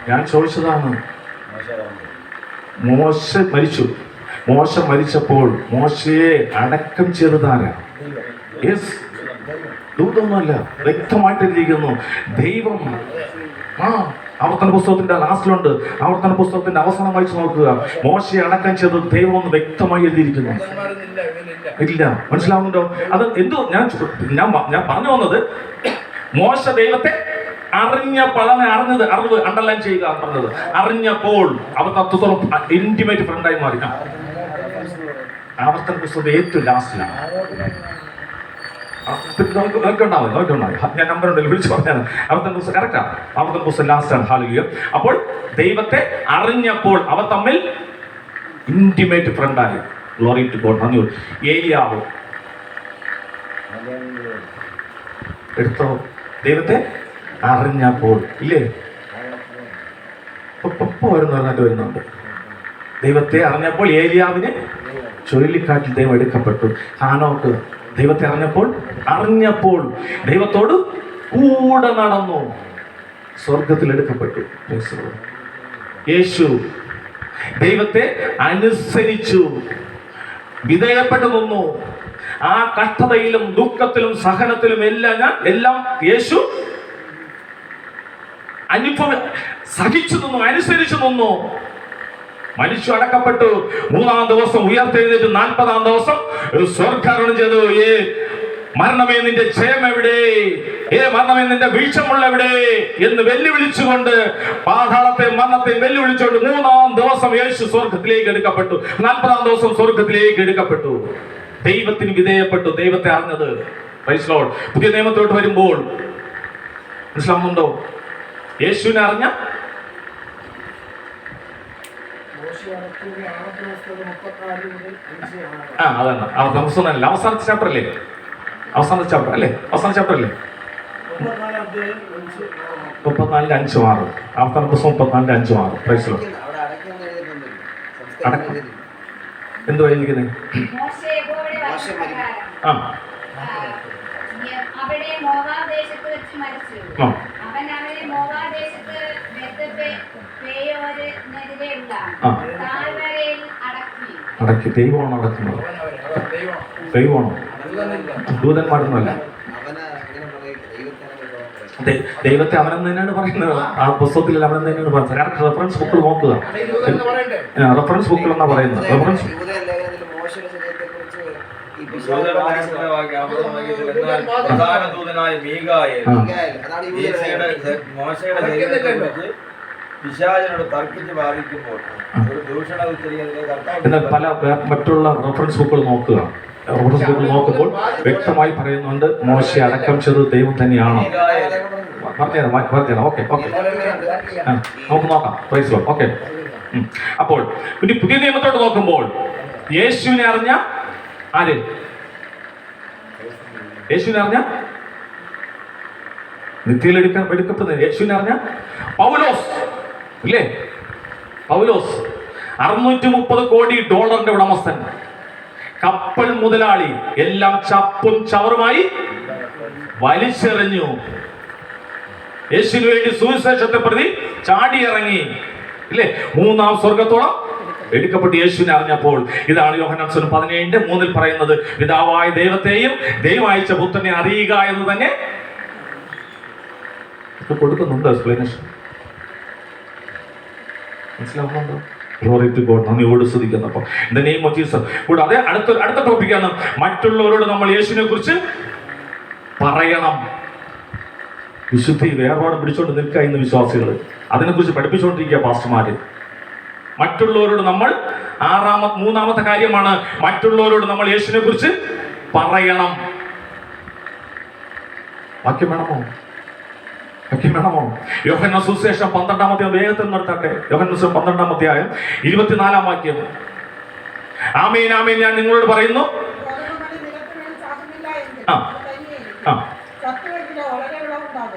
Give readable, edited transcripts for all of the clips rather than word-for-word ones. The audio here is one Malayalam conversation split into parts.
ഞാൻ ചോദിച്ചതാണ്. മോശ മരിച്ചു. മോശ മരിച്ചപ്പോൾ മോശയെ അടക്കം ചെയ്തതാരാ? യെസ്, ദൂതൊന്നുമല്ല, വ്യക്തമായിട്ടിരിക്കുന്നു. ദൈവം. ആവർത്തന പുസ്തകത്തിന്റെ ലാസ്റ്റിലുണ്ട്. ആവർത്തന പുസ്തകത്തിന്റെ അവസാനം വായിച്ചു നോക്കുക. മോശയെ അടക്കം ചെയ്തത് ദൈവം എന്ന് വ്യക്തമായി എഴുതിയിരിക്കുന്നു. ഇല്ല, മനസ്സിലാവുന്നുണ്ടോ? അത് എന്തോ ഞാൻ പറഞ്ഞു വന്നത്, മോശ ദൈവത്തെ അറിവ് അണ്ടർലൈൻ ചെയ്യുക പറഞ്ഞത്. അറിഞ്ഞപ്പോൾ അവർ തത്വത്തോളം ഇന്റിമേറ്റ് ഫ്രണ്ടായി മാറി. ആവർത്തന പുസ്തകത്തിന്റെ ഏറ്റവും ലാസ്റ്റിലാണ്. ഞാൻ നമ്പർ ഉണ്ടല്ലോ, വിളിച്ചു പറഞ്ഞാണ്. ആവർത്തന പുസ്തകം കറക്റ്റാണ്. ആവർത്തന പുസ്തകം ലാസ്റ്റാണ്. ഹല്ലേലൂയ. അപ്പോൾ ദൈവത്തെ അറിഞ്ഞപ്പോൾ അവർ തമ്മിൽ ഇന്റിമേറ്റ് ഫ്രണ്ടായി. Glory to God. നന്ദി. ഏലിയാവ് എടുത്തോ? ദൈവത്തെ അറിഞ്ഞപ്പോൾ ഇല്ലേ? വരുന്നുണ്ട്. ദൈവത്തെ അറിഞ്ഞപ്പോൾ ഏലിയാവിന് ചുഴലിക്കാറ്റിൽ ദൈവം എടുക്കപ്പെട്ടു. ഹാനോക്ക് ദൈവത്തെ അറിഞ്ഞപ്പോൾ ദൈവത്തോട് കൂടെ നടന്നു, സ്വർഗത്തിൽ എടുക്കപ്പെട്ടു. യേശു ദൈവത്തെ അനുസരിച്ചു, വിധേയപ്പെട്ടു നിന്നു. ആ കഷ്ടതയിലും ദുഃഖത്തിലും സഹനത്തിലും എല്ലാം യേശു സഹിച്ചു നിന്നു, അനുസരിച്ചു നിന്നു. മരിച്ചു, അടക്കപ്പെട്ടു. 3-ാം ദിവസം ഉയർത്തെഴുന്നേറ്റ് 40-ാം ദിവസം സ്വർഗ്ഗാരോഹണം ചെയ്തു. മരണമേ നിന്റെ ജയം എവിടെ? മരണമേ നിന്റെ വീഴ്ചമുള്ള എവിടെ എന്ന് വെല്ലുവിളിച്ചുകൊണ്ട്, പാതാളത്തെ മരണത്തെ വെല്ലുവിളിച്ചുകൊണ്ട് 3-ാം ദിവസം യേശു സ്വർഗത്തിലേക്ക് എടുക്കപ്പെട്ടു. 40-ാം ദിവസം സ്വർഗത്തിലേക്ക് എടുക്കപ്പെട്ടു. ദൈവത്തിന് വിധേയപ്പെട്ടു, ദൈവത്തെ അറിഞ്ഞത്. Praise Lord. പുതിയ നിയമത്തോട്ട് വരുമ്പോൾ മനസ്സിലാവുന്നുണ്ടോ? യേശുവിനെ അറിഞ്ഞ അതാണ് അവസാനത്തെ ചാപ്റ്റർ അല്ലേ? അവസാനത്തെ ചാപ്റ്റർ അല്ലേ? 34:5-6. അവസാന പുസ്തകം 34:5-6. Praise Lord. എന്തുവാ ഇരിക്കുന്നത്? അടക്കി. ദൈവമാണ് അടക്കുന്നത്. ദൈവമാണോ? ദൂതന്മാരൊന്നുമല്ല. ദൈവത്തെ അവനെന്ന് തന്നെയാണ് പറയുന്നത്. ആ പുസ്തകത്തിൽ അവൻ തന്നെയാണ് പറയുന്നത്. കറക്റ്റ് റെഫറൻസ് ബുക്കിൽ നോക്കുക. റെഫറൻസ് ബുക്കിൽ എന്നാ പറയുന്നത്. റെഫറൻസ് എന്നാൽ പല മറ്റുള്ള റെഫറൻസ് ബുക്കുകൾ നോക്കുക. റെഫറൻസ് ബുക്കിൽ നോക്കുമ്പോൾ വ്യക്തമായി പറയുന്നുണ്ട്, മോശയെ അടക്കം ചെയ്തത് ദൈവം തന്നെയാണ്. പറഞ്ഞുതരാം. ഓക്കെ, നമുക്ക് നോക്കാം. Praise Lord. ഓക്കെ. അപ്പോൾ പിന്നെ പുതിയ നിയമത്തോട്ട് നോക്കുമ്പോൾ യേശുവിനെ അറിഞ്ഞ ആര്? യേശുവിനെ അറിഞ്ഞ നിത്യയിൽ എടുക്കപ്പെടുന്നത്. യേശുവിനെ അറിഞ്ഞ പൗലോസ് ഇല്ലേ? പൗലോസ് 630 കോടി ഡോളറിന്റെ ഉടമസ്ഥൻ, കപ്പൽ മുതലാളി, എല്ലാം ചപ്പും ചവറുമായി വലിച്ചെറിഞ്ഞു. യേശുവിന് വേണ്ടി സുവിശേഷത്തെ പ്രതി ചാടിയിറങ്ങി ഇല്ലേ? 3-ാം സ്വർഗത്തോളം എടുക്കപ്പെട്ട് യേശുവിനെ അറിഞ്ഞപ്പോൾ. ഇതാണ് യോഹന്നാൻ 17:3 പറയുന്നത്, പിതാവായ ദൈവത്തെയും ദൈവം അയച്ച പുത്രനെ അറിയുക എന്ന് തന്നെ കൊടുക്കുന്നുണ്ട് എക്സ്പ്ലനേഷൻ. മനസ്സിലാവുന്നുണ്ടോ? Glory to God. നന്ദിയോട് സ്തുതിക്കുന്നപ്പോൾ in the name of Jesus. കൂടാതെ അടുത്ത ടോപ്പിക്കാണ്, മറ്റുള്ളവരോട് നമ്മൾ യേശുവിനെ കുറിച്ച് പറയണം. വിശുദ്ധി വേർപാട് പിടിച്ചോണ്ട് നിൽക്കുക ഇന്ന് വിശ്വാസികൾ. അതിനെക്കുറിച്ച് പഠിപ്പിച്ചുകൊണ്ടിരിക്കുക പാസ്റ്റർമാര്. മറ്റുള്ളവരോട് നമ്മൾ 3-ാമത്തെ കാര്യമാണ്, മറ്റുള്ളവരോട് നമ്മൾ യേശുവിനെ കുറിച്ച് പറയണം. വാക്യം വേണമോ? യോഹന്നാൻ സുവിശേഷം 12-ാം അധ്യായം വേഗത്തിൽ നടത്തട്ടെ. യോഹന്നാൻ 12-ാം അധ്യായം 24-ാം വാക്യം. ആമേൻ ആമേൻ ഞാൻ നിങ്ങളോട് പറയുന്നു.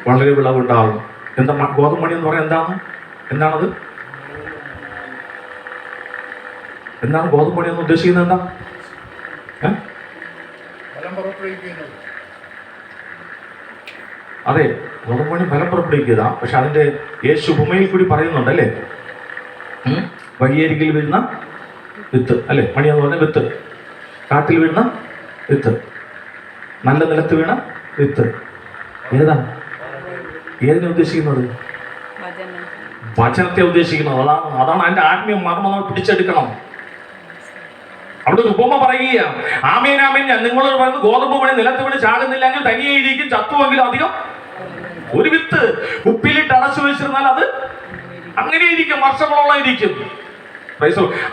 വളരെ വിളവുണ്ടാകും. എന്താ ഗോതമ്പണി എന്ന് പറയാൻ എന്താണത്? എന്താണ് ഗോതമ്പണി എന്ന് ഉദ്ദേശിക്കുന്നത്? എന്താ? അതെ, ഗോതമ്പ് ഫലം പുറപ്പെടുവിക്കുക. പക്ഷെ അതിന്റെ യേശു ഉപമയിൽ കൂടി പറയുന്നുണ്ട് അല്ലേ? വഴിയരികിൽ വീഴുന്ന വിത്ത് അല്ലേ? മണി എന്ന് പറഞ്ഞ വിത്ത്, കാട്ടിൽ വീഴുന്ന വിത്ത്, നല്ല നിലത്ത് വീണ വിത്ത്. ഏതാ? ഏതിനെ ഉദ്ദേശിക്കുന്നത്? വചനത്തെ ഉദ്ദേശിക്കുന്നത്. അതാണ് അതിന്റെ ആത്മീയ മർമ്മം നമ്മൾ പിടിച്ചെടുക്കണം. അവിടെ ഒരു ഉപമ പറയുക, ആമേൻ ആമേൻ നിങ്ങളോട് പറയുന്നത്, ഗോതമ്പ് മണി നിലത്ത് വീണ് ചാകുന്നില്ലെങ്കിൽ തനിയെ ഇരിക്കും, ചത്തുവെങ്കിലും അധികം ഒരു വിത്ത് കുപ്പിയിലിട്ട് അടച്ചു വെച്ചിരുന്നാൽ അത് അങ്ങനെ ഇരിക്കും, വർഷങ്ങളോളം ഇരിക്കും.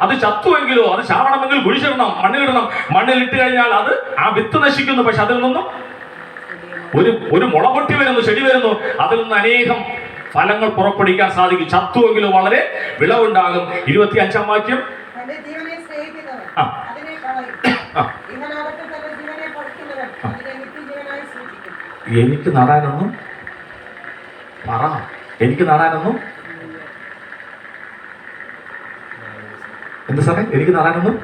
അത് ചത്തുവെങ്കിലോ അത് ചാവണമെങ്കിൽ കുഴിച്ചിടണം, മണ്ണിലിടണം. മണ്ണിലിട്ട് കഴിഞ്ഞാൽ അത് ആ വിത്ത് നശിക്കുന്നു. പക്ഷെ അതിൽ നിന്നും ഒരു മുള പൊട്ടി വരുന്നു, ചെടി വരുന്നു. അതിൽ നിന്ന് അനേകം ഫലങ്ങൾ പുറപ്പെടുവിക്കാൻ സാധിക്കും. ചത്തുവെങ്കിലും വളരെ വിളവുണ്ടാകും. 25-ാം വാക്യം. എനിക്ക് നടാനൊന്നും പറ, എനിക്ക് നടാനൊന്നും എന്താ സാറേ? എനിക്ക് നടാനൊന്നും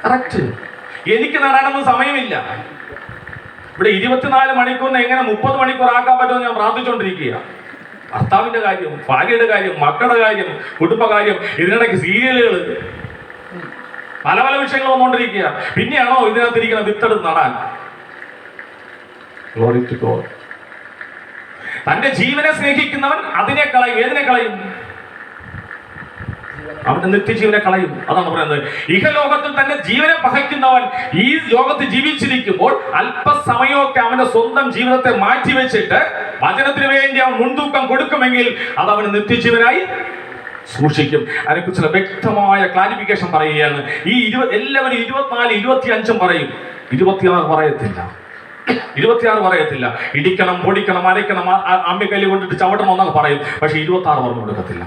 കറക്റ്റ്, എനിക്ക് നടാനൊന്നും സമയമില്ല. ഇവിടെ 24 മണിക്കൂറിന് എങ്ങനെ 30 മണിക്കൂർ ആക്കാൻ പറ്റുമെന്ന് ഞാൻ പ്രാർത്ഥിച്ചുകൊണ്ടിരിക്കുക. ഭർത്താവിന്റെ കാര്യം, ഭാര്യയുടെ കാര്യം, മക്കളുടെ കാര്യം, കുടുംബകാര്യം, ഇതിനിടയ്ക്ക് സീരിയലുകൾ, പല പല വിഷയങ്ങൾ വന്നുകൊണ്ടിരിക്കുക. പിന്നെയാണോ ഇതിനകത്തിരിക്കുന്ന വിത്തെടുത്ത് നടാൻ? Glory to God. തന്റെ ജീവനെ സ്നേഹിക്കുന്നവൻ അതിനെ കളയും. ഏതിനെ കളയും? അവന്റെ നിത്യജീവനെ കളയും. അതാണ് പറയുന്നത്. ഇഹലോകത്തിൽ തന്റെ ജീവനെ പകയ്ക്കുന്നവൻ ഈ ലോകത്ത് ജീവിച്ചിരിക്കുമ്പോൾ അല്പസമയമൊക്കെ അവന്റെ സ്വന്തം ജീവിതത്തെ മാറ്റിവെച്ചിട്ട് വചനത്തിന് വേണ്ടി അവൻ മുൻതൂക്കം കൊടുക്കുമെങ്കിൽ അത് അവന് നിത്യജീവനായി സൂക്ഷിക്കും. അതിനെക്കുറിച്ചുള്ള വ്യക്തമായ ക്ലാരിഫിക്കേഷൻ പറയുകയാണ്. ഈ എല്ലാവരും 24, 25 പറയും, 26 പറയത്തില്ല. 26 പറയത്തില്ല. ഇടിക്കണം, പൊടിക്കണം, അരയ്ക്കണം, അമ്മിക്കല്ല് കൊണ്ടിട്ട് ചവിട്ടണം എന്നൊക്കെ പറയും. പക്ഷെ 26 പറഞ്ഞു കൊടുക്കത്തില്ല.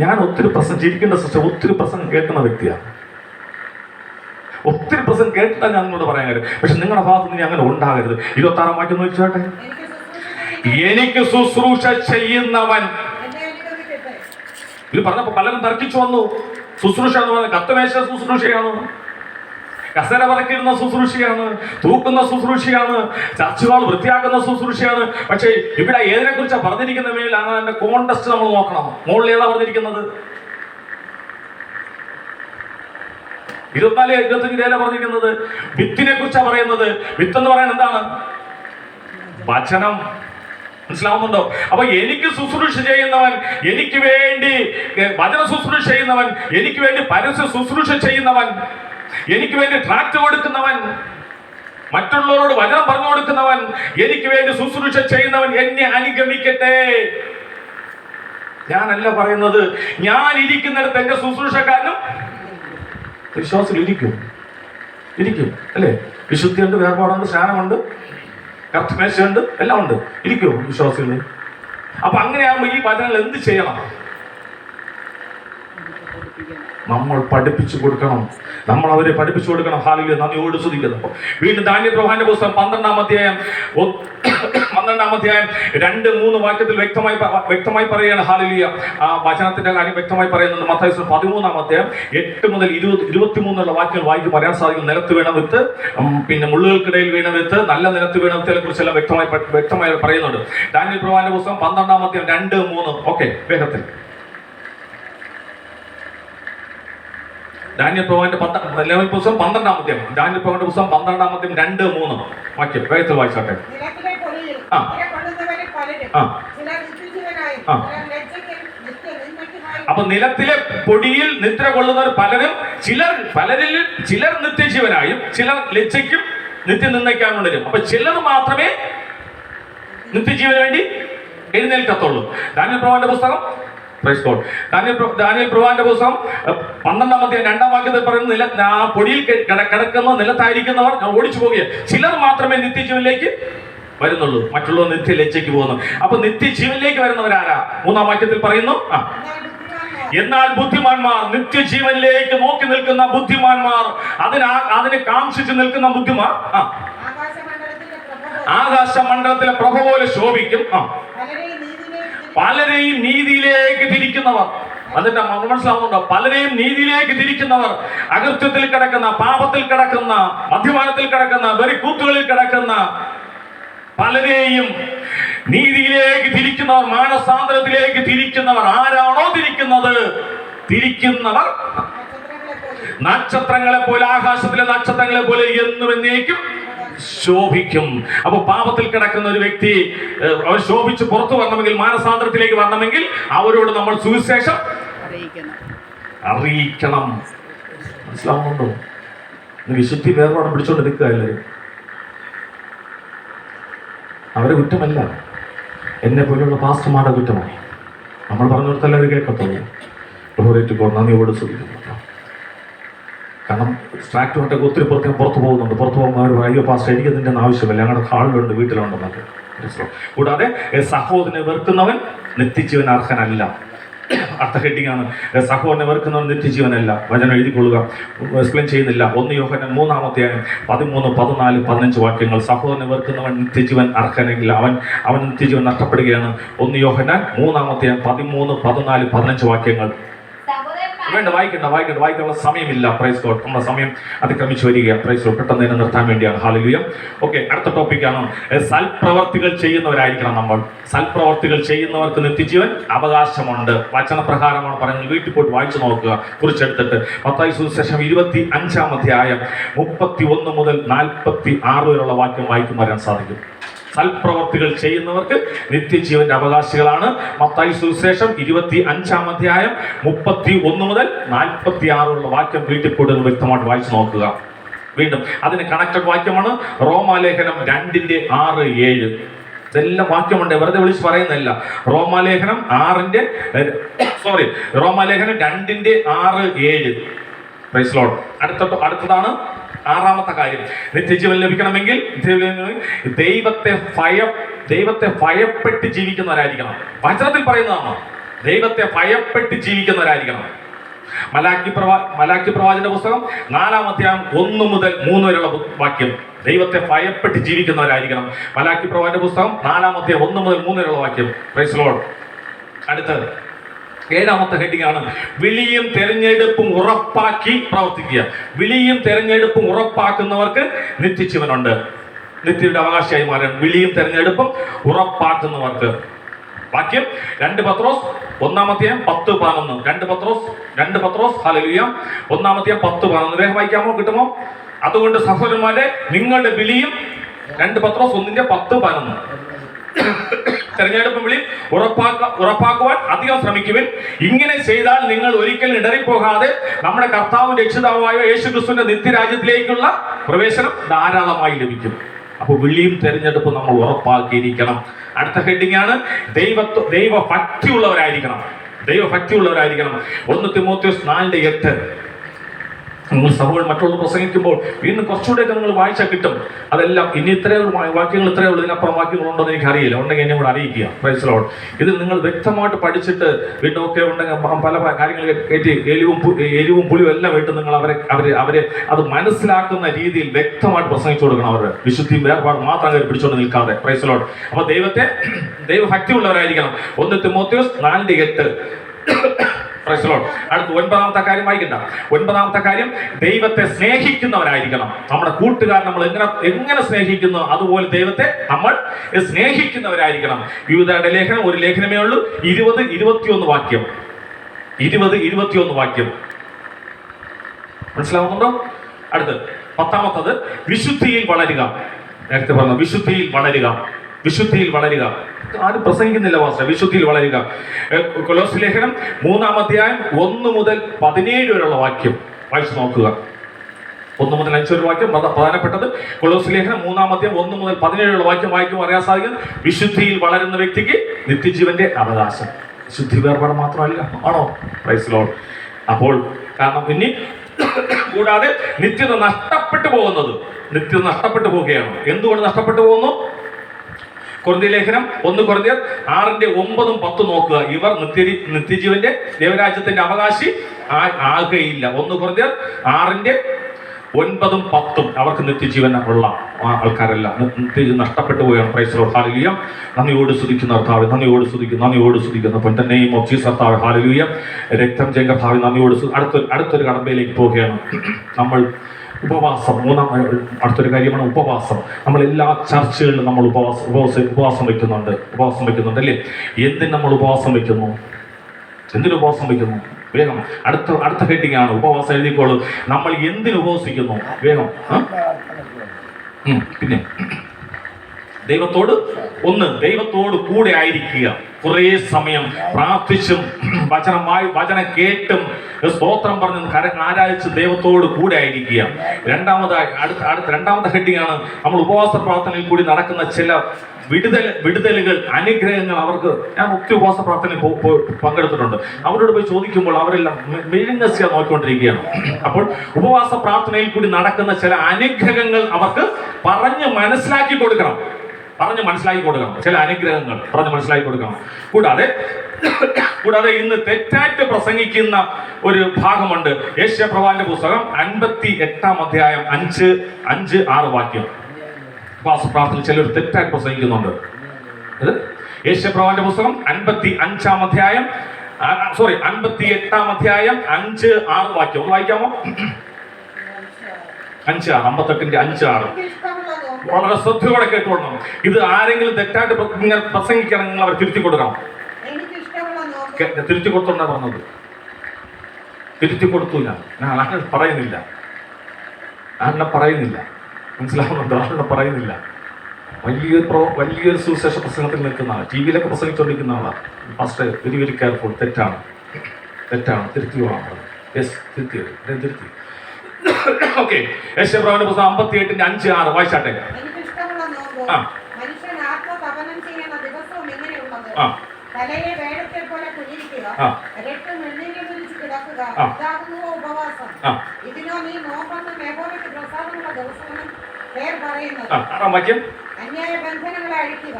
ഞാൻ ഒത്തിരി പ്രസംഗം ചിരിക്കേണ്ട സിസ്റ്റർ, ഒത്തിരി പ്രസംഗം കേൾക്കുന്ന വ്യക്തിയാണ്. ഒത്തിരി പ്രസംഗം കേട്ടിട്ടാണ് ഞാൻ നിങ്ങളോട് പറയാൻ കാര്യം. പക്ഷെ നിങ്ങളുടെ ഭാഗത്ത് നിന്ന് അങ്ങനെ ഉണ്ടാകരുത്. 26-ാം വാക്യം നോക്കിച്ചോട്ടെ. എനിക്ക് ശുശ്രൂഷ ചെയ്യുന്നവൻ. ഇത് പറഞ്ഞപ്പോ പലരും തർക്കിച്ചു വന്നു. ശുശ്രൂഷ എന്ന് പറയുന്നത് കത്തമേശ ശുശ്രൂഷയാണ്, കസേര പറക്കിടുന്ന ശുശ്രൂഷയാണ്, തൂക്കുന്ന ശുശ്രൂഷയാണ്, ചർച്ചുകൾ വൃത്തിയാക്കുന്ന ശുശ്രൂഷയാണ്. പക്ഷേ ഇവിടെ ഏതിനെ കുറിച്ചാണ് പറഞ്ഞിരിക്കുന്ന മേലാണ് അതിന്റെ കോണ്ടസ്റ്റ് നമ്മൾ നോക്കണം. മുകളിൽ ഏതാ പറഞ്ഞിരിക്കുന്നത്? 24, 25 പറഞ്ഞിരിക്കുന്നത് വിത്തിനെ കുറിച്ചാണ് പറയുന്നത്. വിത്ത് എന്ന് പറയുന്നത് എന്താണ്? വചനം. മനസ്സിലാവുന്നുണ്ടോ? അപ്പൊ എനിക്ക് ശുശ്രൂഷ ചെയ്യുന്നവൻ, എനിക്ക് വേണ്ടി വചന ശുശ്രൂഷ ചെയ്യുന്നവൻ, എനിക്ക് വേണ്ടി പരസ്യ ശുശ്രൂഷ ചെയ്യുന്നവൻ, എനിക്ക് വേണ്ടി ട്രാക്ട് കൊടുക്കുന്നവൻ, മറ്റുള്ളവരോട് വചനം പറഞ്ഞു കൊടുക്കുന്നവൻ, എനിക്ക് വേണ്ടി ശുശ്രൂഷ ചെയ്യുന്നവൻ എന്നെ അനുഗമിക്കട്ടെ. ഞാനല്ല പറയുന്നത്, ഞാൻ ഇരിക്കുന്നിടത്ത് എന്റെ ശുശ്രൂഷക്കാരനും വിശ്വാസത്തിൽ ഇരിക്കും അല്ലേ? വിശുദ്ധിയുണ്ട്, വേർപാടുണ്ട്, സ്നാനമുണ്ട്, കർത്തമേശയുണ്ട്, എല്ലാം ഉണ്ട്. ഇരിക്കുമോ വിശ്വാസികൾ? അപ്പൊ അങ്ങനെയാകുമ്പോൾ ഈ വചനങ്ങൾ എന്ത് ചെയ്യണം? നമ്മൾ പഠിപ്പിച്ചു കൊടുക്കണം. നമ്മൾ അവരെ പഠിപ്പിച്ചു കൊടുക്കണം. ഹാലലുയ, നന്ദിയോട് സ്തുതിക്കുന്നു. വീണ്ടും ദാനിയേൽ പ്രവാചകന്റെ പുസ്തകം 12-ാം അധ്യായം 2-3 വാക്യത്തിൽ വ്യക്തമായി പറയുകയാണ്. ഹാലലുയ, ആ വചനത്തിന്റെ കാര്യം വ്യക്തമായി പറയുന്നത്. മത്തായി 13-ാം അധ്യായം 8 മുതൽ 23 വാക്യങ്ങൾ വായിച്ച് പറയാൻ സാധിക്കും. നിലത്ത് വീണ വിത്ത്, പിന്നെ മുള്ളുകൾക്കിടയിൽ വീണ വിത്ത്, നല്ല നിലത്ത് വീണ വിത്തിനെ കുറിച്ചെല്ലാം വ്യക്തമായി പറയുന്നുണ്ട്. ദാനിയേൽ പ്രവാചകന്റെ പുസ്തകം 12-ാം അധ്യായം 2-3. ഓക്കെ, വേഗത്തിൽ ദാനിയേൽ പ്രവാചകന്റെ പുസ്തകം 12-ാം അധ്യായം, ദാനിയേൽ പ്രവാചകന്റെ പുസ്തകം 12-ാം അധ്യായം 2-3 വാക്യം വേഗത്തിൽ വായിച്ചോട്ടെ. അപ്പൊ നിലത്തിലെ പൊടിയിൽ നിദ്ര കൊള്ളുന്നവർ പലരും, ചിലർ നിത്യജീവനായും ചിലർ ലജ്ജയ്ക്കും നിത്യനിന്ദയ്ക്കാനും ഉണരും. അപ്പൊ ചിലർ മാത്രമേ നിത്യജീവന് വേണ്ടി എഴുന്നേൽക്കത്തുള്ളൂ. ദാനിയേൽ പ്രവാചകന്റെ പുസ്തകം ദാനിയേൽ പ്രവാചകന്റെ പുസ്തകം 12-ാം അധ്യായം 2-ാം വാക്യത്തിൽ പറയുന്ന ആ പൊടിയിൽ കിടക്കുന്ന നിലത്തായിരിക്കുന്നവർ ഓടിച്ചു പോകുക. ചിലർ മാത്രമേ നിത്യജീവനിലേക്ക് വരുന്നുള്ളൂ, മറ്റുള്ളവർ നിത്യ ലജ്ജയ്ക്ക് പോകുന്നു. അപ്പൊ നിത്യജീവനിലേക്ക് വരുന്നവരാരാ? 3-ാം വാക്യത്തിൽ പറയുന്നു, എന്നാൽ ബുദ്ധിമാന്മാർ, നിത്യജീവനിലേക്ക് നോക്കി നിൽക്കുന്ന ബുദ്ധിമാന്മാർ, അതിനെ കാംക്ഷിച്ചു നിൽക്കുന്ന ബുദ്ധിമാർ ആകാശമണ്ഡലത്തിലെ പ്രഭ പോലെ ശോഭിക്കും. പലരെയും നീതിയിലേക്ക് തിരിക്കുന്നവർ. അതിന്റെ മനസ്സിലാവുന്നുണ്ടോ? പലരെയും നീതിയിലേക്ക് തിരിക്കുന്നവർ, അകൃത്യത്തിൽ കിടക്കുന്ന, പാപത്തിൽ കിടക്കുന്ന, മദ്യപാനത്തിൽ കിടക്കുന്ന, വെറിക്കൂത്തുകളിൽ കിടക്കുന്ന പലരെയും നീതിയിലേക്ക് തിരിക്കുന്നവർ, മാനസാന്തരത്തിലേക്ക് തിരിക്കുന്നവർ. ആരാണോ തിരിക്കുന്നവർ നക്ഷത്രങ്ങളെ പോലെ, ആകാശത്തിലെ നക്ഷത്രങ്ങളെ പോലെ എന്നും എന്നേക്കും ശോഭിക്കും. അപ്പൊ പാപത്തിൽ കിടക്കുന്ന ഒരു വ്യക്തി അവർ ശോഭിച്ച് പുറത്തു വരണമെങ്കിൽ, മാനസാന്തരത്തിലേക്ക് വരണമെങ്കിൽ അവരോട് നമ്മൾ സുവിശേഷം അറിയിക്കണം. മനസ്സിലാവുന്നുണ്ടോ? വിശുദ്ധി വേറോടെ പിടിച്ചോണ്ട് നിൽക്കുകയല്ലേ. അവരെ കുറ്റമല്ല, എന്നെ പോലുള്ള പാസ്റ്റർമാരുടെ കുറ്റമാണ്. നമ്മൾ പറഞ്ഞു കൊടുത്തല്ലേ അവർ കേൾക്കത്തുള്ളൂ. നന്ദിയോട് ശ്രദ്ധിക്കുന്നു. കാരണം സ്ട്രാക്റ്റുമായിട്ടൊക്കെ ഒത്തിരി പുറത്ത് പോകുന്നുണ്ട്. പുറത്ത് പോകുമ്പോൾ അവർ അയ്യോ പാസ്റ്റർ എനിക്ക് ഇതിൻ്റെ ആവശ്യമില്ല, ഞങ്ങളുടെ ഹാളിലുണ്ട്, വീട്ടിലുണ്ടെന്നൊക്കെ. കൂടാതെ സഹോദരനെ വെറുക്കുന്നവൻ നിത്യജീവൻ അർഹനല്ല. അടുത്ത ഹെഡിങ്ങാണ് സഹോദരനെ വെറുക്കുന്നവൻ നിത്യജീവനല്ല. വചനം എഴുതിക്കൊള്ളുക, എക്സ്പ്ലെയിൻ ചെയ്യുന്നില്ല. 1 യോഹന്നാൻ 3-ാം 13, 14, 15 വാക്യങ്ങൾ. സഹോദരനെ വെറുക്കുന്നവൻ നിത്യജീവൻ അർഹനെങ്കിൽ അവൻ നിത്യജീവൻ നഷ്ടപ്പെടുകയാണ്. 1 യോഹന്നാൻ 3-ാം 13, 14, 15 വാക്യങ്ങൾ. വേണ്ട, വായിക്കാനുള്ള സമയമില്ല. Praise God. നമ്മുടെ സമയം അതിക്രമിച്ചു വരിക. Praise God. പെട്ടെന്ന് തന്നെ നിർത്താൻ വേണ്ടിയാണ്. ഹല്ലേലൂയ. ഓക്കെ, അടുത്ത ടോപ്പിക്കാണ് സൽപ്രവർത്തികൾ ചെയ്യുന്നവരായിരിക്കണം നമ്മൾ. സൽപ്രവർത്തികൾ ചെയ്യുന്നവർക്ക് നിത്യജീവൻ അവകാശമുണ്ട്. വചനപ്രകാരമാണ് പറയുന്നത്. വീട്ടിൽ പോയിട്ട് വായിച്ചു നോക്കുക, കുറിച്ചെടുത്തിട്ട്. മത്തായി സുവിശേഷം 25-ാം അധ്യായം 31 മുതൽ 46 വരെയുള്ള വാക്യം വായിക്കും വരാൻ സാധിക്കും. സൽപ്രവർത്തികൾ ചെയ്യുന്നവർക്ക് നിത്യജീവന്റെ അവകാശികളാണ്. മത്തായി സുവിശേഷം 25-ാം അധ്യായം 31 മുതൽ 46 ഉള്ള വാക്യം വീട്ടിൽ പോയിട്ട് വ്യക്തമായിട്ട് വായിച്ചു നോക്കുക. വീണ്ടും അതിന് കണക്റ്റഡ് വാക്യമാണ് റോമാലേഖനം 2:6-7. ഇതെല്ലാം വാക്യമുണ്ട്, വെറുതെ വിളിച്ച് പറയുന്നില്ല. റോമാലേഖനം 2:6-7. Praise Lord. അടുത്തതാണ് 6-ാമത്തെ കാര്യം. നിത്യജീവൻ ലഭിക്കണമെങ്കിൽ ദൈവത്തെ ഭയപ്പെട്ട് ജീവിക്കുന്നവരായിരിക്കണം. വചനത്തിൽ പറയുന്നതാണ്, ദൈവത്തെ ഭയപ്പെട്ട് ജീവിക്കുന്നവരായിരിക്കണം. മലാക്കി പ്രവാചകന്റെ പുസ്തകം 4-ാം അധ്യായം 1 മുതൽ 3 വരെയുള്ള വാക്യം. ദൈവത്തെ ഭയപ്പെട്ട് ജീവിക്കുന്നവരായിരിക്കണം. മലാക്കി പ്രവാചകന്റെ പുസ്തകം 4-ാം അധ്യായം 1 മുതൽ 3 വരെയുള്ള വാക്യം. Praise Lord. അടുത്തത് 7-ാമത്തെ ഹെഡിങ് ആണ് വിളിയും തെരഞ്ഞെടുപ്പും ഉറപ്പാക്കി പ്രവർത്തിക്കുക. വിളിയും തെരഞ്ഞെടുപ്പും ഉറപ്പാക്കുന്നവർക്ക് നിത്യജീവനുണ്ട്. നിത്യയുടെ അവകാശിയായി മാറാൻ വിളിയും തെരഞ്ഞെടുപ്പും ഉറപ്പാക്കുന്നവർക്ക്. വാക്യം 2 പത്രോസ് 1-ാം അധ്യായം 10-11. 2 പത്രോസ് ഹല്ലേലൂയ 1-ാം അധ്യായം 10-11. വേഗം വായിക്കാമോ? കിട്ടുമോ? അതുകൊണ്ട് സഹോദരന്മാരെ, നിങ്ങളുടെ വിളിയും 2 പത്രോസ് 1:10-11. തെരഞ്ഞെടുപ്പ് വിളി ഉറപ്പാക്കുവാൻ അധികം ശ്രമിക്കുവിൻ. ഇങ്ങനെ ചെയ്താൽ നിങ്ങൾ ഒരിക്കലും ഇടറിപ്പോകാതെ നമ്മുടെ കർത്താവും രക്ഷിതാവുമായ യേശുക്രിസ്തുവിന്റെ നിത്യരാജ്യത്തിലേക്കുള്ള പ്രവേശനം ധാരാളമായി ലഭിക്കും. അപ്പോൾ വിളിയും തെരഞ്ഞെടുപ്പും നമ്മൾ ഉറപ്പാക്കിയിരിക്കണം. അടുത്ത ഹെഡിങ് ആണ് ദൈവഭക്തിയുള്ളവരായിരിക്കണം. 1 തിമോഥെയോസ് 4:8. നിങ്ങൾ സഭകൾ മറ്റുള്ള പ്രസംഗിക്കുമ്പോൾ വീണ്ടും കുറച്ചുകൂടെയൊക്കെ നിങ്ങൾ വായിച്ചാൽ കിട്ടും. അതെല്ലാം ഇനി ഇത്രയേ വാക്യങ്ങൾ ഇത്രയേ ഉള്ളൂ, ഇതിനപ്പുറം വാക്യങ്ങളുണ്ടോ എന്ന് എനിക്ക് അറിയില്ല. ഉണ്ടെങ്കിൽ എന്നെ കൂടെ അറിയിക്കുക. Praise Lord. ഇതിൽ നിങ്ങൾ വ്യക്തമായിട്ട് പഠിച്ചിട്ട് വീണ്ടും ഒക്കെ ഉണ്ടെങ്കിൽ പല കാര്യങ്ങൾ കയറ്റി എരിവും പുളിയും എല്ലാം ഇട്ട് നിങ്ങൾ അവരെ അത് മനസ്സിലാക്കുന്ന രീതിയിൽ വ്യക്തമായിട്ട് പ്രസംഗിച്ചു കൊടുക്കണം. അവരുടെ വിശുദ്ധിയും വേർപാട് മാത്രം കയറി പിടിച്ചുകൊണ്ട് നിൽക്കാതെ. Praise Lord. അപ്പോൾ ദൈവഭക്തിയുള്ളവരായിരിക്കണം. 1 തിമോഥെയോസ് 4:8. അടുത്ത 9-ാമത്തെ കാര്യം വായിക്കണ്ട. 9-ാമത്തെ കാര്യം ദൈവത്തെ സ്നേഹിക്കുന്നവരായിരിക്കണം. നമ്മുടെ കൂട്ടുകാർ നമ്മൾ എങ്ങനെ സ്നേഹിക്കുന്നു അതുപോലെ ദൈവത്തെ നമ്മൾ സ്നേഹിക്കുന്നവരായിരിക്കണം. യൂദയുടെ ലേഖനം ഒരു ലേഖനമേ ഉള്ളൂ. 20-21 വാക്യം. 20-21 വാക്യം. മനസ്സിലാവുന്നുണ്ടോ? അടുത്ത് 10-ാമത്തത് വിശുദ്ധിയിൽ വളരുക. നേരത്തെ പറഞ്ഞ വിശുദ്ധിയിൽ വളരുക. ആരും പ്രസംഗിക്കുന്നില്ല വാസ്ത. വിശുദ്ധിയിൽ വളരുക. കൊലോസ്യ ലേഖനം 3-ാം അധ്യായം 1 മുതൽ 17 വരെയുള്ള വാക്യം വായിച്ചു നോക്കുക. 1 മുതൽ 5 വരെ വാക്യം പ്രധാനപ്പെട്ടത്. കൊലോസ്യ ലേഖനം 3-ാം അധ്യായം 1 മുതൽ 17 വരെയുള്ള വാക്യം വായിക്കുമ്പോൾ അറിയാൻ സാധിക്കും, വിശുദ്ധിയിൽ വളരുന്ന വ്യക്തിക്ക് നിത്യജീവന്റെ അവകാശം. ശുദ്ധി വേർപാട് മാത്രമല്ല, ആണോ? Praise Lord. അപ്പോൾ കാരണം ഇനി കൂടാതെ നിത്യത നഷ്ടപ്പെട്ടു പോവുകയാണ്. എന്തുകൊണ്ട് നഷ്ടപ്പെട്ടു പോകുന്നു? കൊരിന്ത്യർ ലേഖനം 1 കൊരിന്ത്യർ 6:9-10 നോക്കുക. ഇവർ നിത്യജീവന്റെ ദൈവരാജ്യത്തിന്റെ അവകാശി ആകുകയില്ല. 1 കൊരിന്ത്യർ 9ഉം 10ഉം അവർക്ക് നിത്യജീവൻ ഉള്ള ആൾക്കാരല്ല, നിത്യജീവൻ നഷ്ടപ്പെട്ടു പോയാണ്. Price the Lord. ഹല്ലേലൂയ. നന്ദിയോട് സ്തുതിക്കുന്ന കർത്താവേ, നന്ദിയോട് സ്തുതിക്കുന്ന അപ്പോൾ ദി നെയിം ഓഫ് ജീസസ് കർത്താവേ. ഹല്ലേലൂയ. രക്തം ചെയ്ത കർത്താവേ, നന്ദിയോട് അടുത്തൊരു കടമ്പയിലേക്ക് പോവുകയാണ് നമ്മൾ. ഉപവാസം, അടുത്തൊരു കാര്യമാണ് ഉപവാസം. നമ്മൾ എല്ലാ ചർച്ചകളിലും നമ്മൾ ഉപവാസം വെക്കുന്നുണ്ട് അല്ലേ? എന്തിന് നമ്മൾ ഉപവാസം വെക്കുന്നു? എന്തിനു ഉപവാസം വെക്കുന്നു? വേഗം അടുത്ത ഹെഡിങ് ആണ് ഉപവാസം. എഴുതിക്കോളൂ. നമ്മൾ എന്തിനു ഉപവസിക്കുന്നു? വേഗം. പിന്നെ ദൈവത്തോട് കൂടെ ആയിരിക്കുക. കുറേ സമയം പ്രാർത്ഥിച്ചും വചനം കേട്ടും സ്തോത്രം പറഞ്ഞും ആരാധിച്ച് ദൈവത്തോട് കൂടെ ആയിരിക്കുക. രണ്ടാമത്തെ ഹെഡിങ് ആണ് നമ്മൾ ഉപവാസ പ്രാർത്ഥനയിൽ കൂടി നടക്കുന്ന ചില വിടുതലുകൾ, അനുഗ്രഹങ്ങൾ. അവർക്ക് ഞാൻ ഒത്തിരി ഉപവാസ പ്രാർത്ഥനയിൽ പങ്കെടുത്തിട്ടുണ്ട്. അവരോട് പോയി ചോദിക്കുമ്പോൾ അവരെല്ലാം മെഴുങ്ങസിയാ നോക്കിക്കൊണ്ടിരിക്കുകയാണ്. അപ്പോൾ ഉപവാസ പ്രാർത്ഥനയിൽ കൂടി നടക്കുന്ന ചില അനുഗ്രഹങ്ങൾ അവർക്ക് പറഞ്ഞ് മനസ്സിലാക്കി കൊടുക്കണം. ചില അനുഗ്രഹങ്ങൾ പറഞ്ഞ് മനസ്സിലാക്കി കൊടുക്കണം. കൂടാതെ ഇന്ന് തെറ്റായിട്ട് പ്രസംഗിക്കുന്ന ഒരു ഭാഗമുണ്ട്. യെശയ്യാപ്രവാചകന്റെ പുസ്തകം 58-ാം അധ്യായം 5-6 വാക്യം. ഉപവാസ പ്രാർത്ഥന ചിലർ തെറ്റായിട്ട് പ്രസംഗിക്കുന്നുണ്ട്. യെശയ്യാപ്രവാചകന്റെ പുസ്തകം 58-ാം അധ്യായം 5-6 വാക്യം. ഒന്ന് വായിക്കാമോ? 58-ന്റെ 5-6. വളരെ ശ്രദ്ധയോടെ കേട്ടോളണം. ഇത് ആരെങ്കിലും തെറ്റായിട്ട് പ്രസംഗിക്കുകയാണെങ്കിൽ നിങ്ങൾ അവർ തിരുത്തി കൊടുക്കണം. തിരുത്തി കൊടുത്തോണ്ടാ പറഞ്ഞത്. തിരുത്തി കൊടുത്തു. ഞാൻ അങ്ങനെ പറയുന്നില്ല. മനസ്സിലാവുന്നുണ്ടോ? അങ്ങനെ പറയുന്നില്ല. വലിയൊരു സുവിശേഷ പ്രസംഗത്തിൽ നിൽക്കുന്ന ആളാണ്. ടി വിയിലൊക്കെ പ്രസംഗിച്ചുകൊണ്ടിരിക്കുന്ന ആളാണ്. First very careful. തെറ്റാണ്. തിരുത്തിയോളാം പറഞ്ഞത്. യെസ്, തിരുത്തി. ഓക്കെ. യെശയ്യാപ്രവാചകന്റെ പുസ്തകം 58-ന്റെ 5-6 വായിച്ചാട്ടെ. അന്യായബന്ധനങ്ങളെ അഴിക്കുക,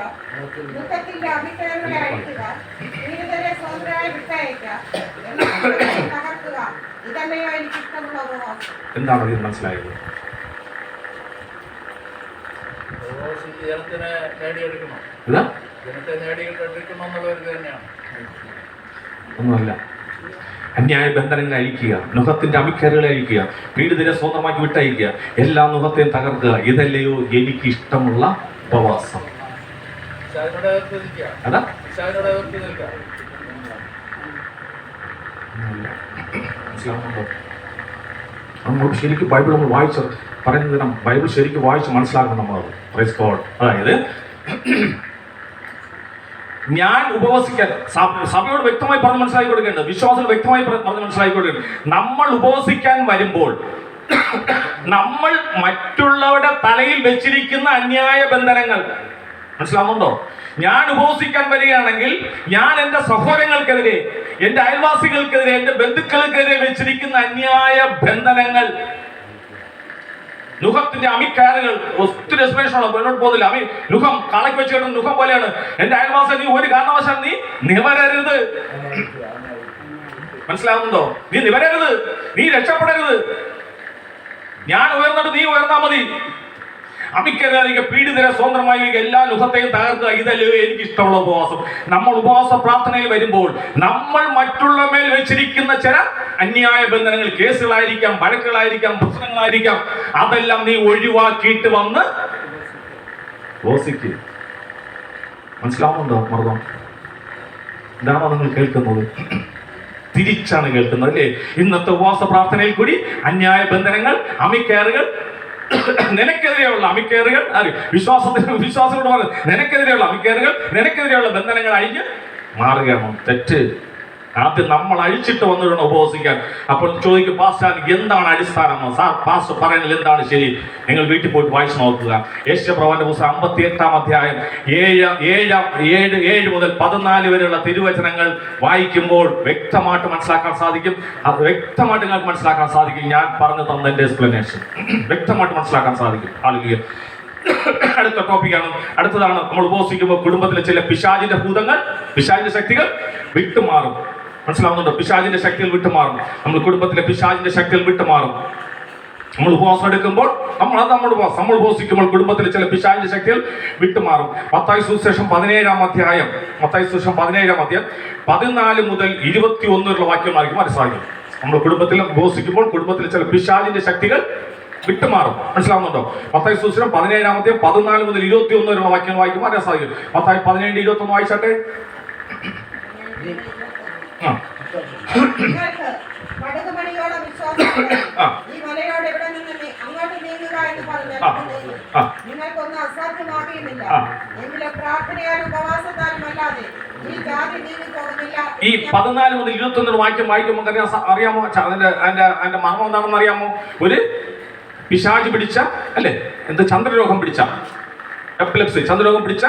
ദുഃഖത്തിന്റെ അഭിപ്രായങ്ങളെ അഴിക്കുക, പീഡിതരെ സ്വതന്ത്രരായി വിട്ടയക്കുക, തകർക്കുക. ഇതല്ലയോ എനിക്ക് ഇഷ്ടമുള്ള ഉപവാസം. എന്താണ് ഇത് മനസ്സിലായത്? ജനത്തിനെ നേടിയെടുക്കണം, ജനത്തെ നേടിയെടുക്കണം എന്നുള്ളത് തന്നെയാണ്. ഒന്നുമല്ല. അന്യായ ബന്ധനങ്ങളെ അഴിക്കുക, നുഖത്തിന്റെ അമിക്കറുകളെ അഴിക്കുക, പീഡിതരെ സ്വന്തമാക്കി വിട്ടയക്കുക, എല്ലാ നുഖത്തെയും തകർക്കുക. ഇതല്ലയോ എനിക്ക് ഇഷ്ടമുള്ള ഉപവാസം. അതാ മനസ്സിലാവുന്നുണ്ടോ? അങ്ങോട്ട് ശരിക്കും ബൈബിൾ നമ്മൾ വായിച്ച് പറയുന്നത്, ബൈബിൾ ശരിക്കും വായിച്ച് മനസ്സിലാക്കണം നമ്മളത്. Praise God. അതായത് ഞാൻ ഉപവസിക്കാൻ സഭയോട് വ്യക്തമായി പറഞ്ഞ് മനസ്സിലാക്കി കൊടുക്കേണ്ടത്, വിശ്വാസികൾ വ്യക്തമായി പറഞ്ഞ് മനസ്സിലാക്കി കൊടുക്കേണ്ടത്, നമ്മൾ ഉപവസിക്കാൻ വരുമ്പോൾ നമ്മൾ മറ്റുള്ളവരുടെ തലയിൽ വെച്ചിരിക്കുന്ന അന്യായ ബന്ധനങ്ങൾ മനസ്സിലാവുന്നുണ്ടോ? ഞാൻ ഉപവസിക്കാൻ വരികയാണെങ്കിൽ ഞാൻ എൻ്റെ സഹോദരങ്ങൾക്കെതിരെ, എൻ്റെ അയൽവാസികൾക്കെതിരെ, എൻ്റെ ബന്ധുക്കൾക്കെതിരെ വെച്ചിരിക്കുന്ന അന്യായ ബന്ധനങ്ങൾ, നുഖത്തിന്റെ അമിക്കാറുകൾ, ഒത്തിരി എക്സ്പ്രഷനുള്ള മുന്നോട്ട് പോകുന്നില്ല. നുഖം കളക്കി വെച്ച് കിട്ടുന്ന നുഖം പോലെയാണ്. എന്റെ അയൽവാസി നീ ഒരു കാരണവശാൽ നീ നിവരരുത്. മനസ്സിലാവുന്നുണ്ടോ? നീ നിവരരുത്, നീ രക്ഷപ്പെടരുത്. ഞാൻ ഉയർന്നിട്ട് നീ ഉയർന്നാ മതി. അമിക്കറിയാതെ പീഡിതരെ സ്വതന്ത്രമായി എല്ലാ നുഖത്തെയും തകർക്കുക. ഇതല്ലയോ എനിക്ക് ഇഷ്ടമുള്ള ഉപവാസം. നമ്മൾ ഉപവാസ പ്രാർത്ഥനയിൽ വരുമ്പോൾ നമ്മൾ മറ്റുള്ള മേൽ വെച്ചിരിക്കുന്ന ചില അന്യായ ബന്ധനങ്ങൾ, കേസുകളായിരിക്കാം, വഴക്കുകളായിരിക്കാം, പ്രശ്നങ്ങളായിരിക്കാം, അതെല്ലാം നീ ഒഴിവാക്കിയിട്ട് വന്ന് ഉപവസിക്കുക. മനസ്സിലാവുന്നുണ്ടോ? മർദ്ദം ഇതാണോ നിങ്ങൾ കേൾക്കുന്നത്? തിരിച്ചാണ് കേൾക്കുന്നത് അല്ലേ? ഇന്നത്തെ ഉപവാസ പ്രാർത്ഥനയിൽ കൂടി അന്യായ ബന്ധനങ്ങൾ, അമിക്കയറുകൾ, നിനക്കെതിരെയുള്ള അമിക്കയറുകൾ, വിശ്വാസത്തോട് പറഞ്ഞു നിനക്കെതിരെയുള്ള അമിക്കയറുകൾ, നിനക്കെതിരെയുള്ള ബന്ധനങ്ങൾ അഴിഞ്ഞ് മാറുകയാണ്. തെറ്റ്. ആദ്യം നമ്മൾ അഴിച്ചിട്ട് വന്നിടണം ഉപവസിക്കാൻ. അപ്പോൾ ചോദിക്കും, പാസ്റ്റർ എന്താണ് അടിസ്ഥാനം? പാസ്റ്റർ പറയുന്നത് എന്താണ് ശരി? നിങ്ങൾ വീട്ടിൽ പോയിട്ട് വായിച്ചു നോക്കുക. യെശയ്യാപ്രവാചകന്റെ പുസ്തകം 58-ാം അധ്യായം 7 മുതൽ 14 വരെയുള്ള തിരുവചനങ്ങൾ വായിക്കുമ്പോൾ വ്യക്തമായിട്ട് മനസ്സിലാക്കാൻ സാധിക്കും. വ്യക്തമായിട്ട് നിങ്ങൾക്ക് മനസ്സിലാക്കാൻ സാധിക്കും. ഞാൻ പറഞ്ഞു തന്നതിന്റെ എക്സ്പ്ലനേഷൻ വ്യക്തമായിട്ട് മനസ്സിലാക്കാൻ സാധിക്കും. ഹല്ലേലൂയ. അടുത്ത ടോപ്പിക്കാണ്. അടുത്തതാണ്, നമ്മൾ ഉപവസിക്കുമ്പോൾ കുടുംബത്തിലെ ചില പിശാചിന്റെ ഭൂതങ്ങൾ, പിശാചിന്റെ ശക്തികൾ വിട്ടുമാറും. മനസ്സിലാവുന്നുണ്ടോ? പിശാചിന്റെ ശക്തികൾ വിട്ടുമാറും. നമ്മൾ കുടുംബത്തിലെ പിശാചിന്റെ ശക്തികൾ വിട്ടുമാറും. നമ്മൾ ഉപവാസം എടുക്കുമ്പോൾ നമ്മൾ ഉപവസിക്കുമ്പോൾ കുടുംബത്തിലെ ചില പിശാചിന്റെ ശക്തികൾ വിട്ടുമാറും. മത്തായി സുവിശേഷം 17-ാം അധ്യായം 14 മുതൽ 21 വരെയുള്ള വാക്യമായിരിക്കും മനസ്സിലാക്കും. നമ്മൾ കുടുംബത്തിൽ ഉപവസിക്കുമ്പോൾ കുടുംബത്തിലെ ചില പിശാചിന്റെ ശക്തികൾ വിട്ടുമാറും. മനസ്സിലാവുന്നുണ്ടോ? മത്തായി സുവിശേഷം 17-ാം അധ്യായം 14 മുതൽ 21 വരെയുള്ള വാക്യങ്ങൾ വായിക്കുമ്പോൾ അറിയാൻ സാധിക്കും. മത്തായി 17-21 വായിച്ചാട്ടെ. നിങ്ങൾക്ക് കടുകുമണിയോടെ വിശ്വാസമുണ്ട്. ഈ മലയോട് ഇവിടെ നിന്ന് അങ്ങോട്ട് നീങ്ങുക എന്ന് പറഞ്ഞാൽ നിങ്ങൾക്കൊന്നും അസാധ്യമാകുകയുമില്ല. എങ്കിലും പ്രാർത്ഥനയാലും ഉപവാസത്താലും അല്ലാതെ ഈ ജാതി നീങ്ങി പോകുന്നില്ല. ഈ 14 മുതൽ 21 വാക്യം വായിക്കുമ്പോൾ അറിയാമോ അതിന്റെ മർമ്മം എന്താണെന്ന് അറിയാമോ? ഒരു പിശാച് പിടിച്ച അല്ലെ ചന്ദ്രരോഗം പിടിച്ച എപ്പിലെപ്സി ചന്ദ്രരോഗം പിടിച്ച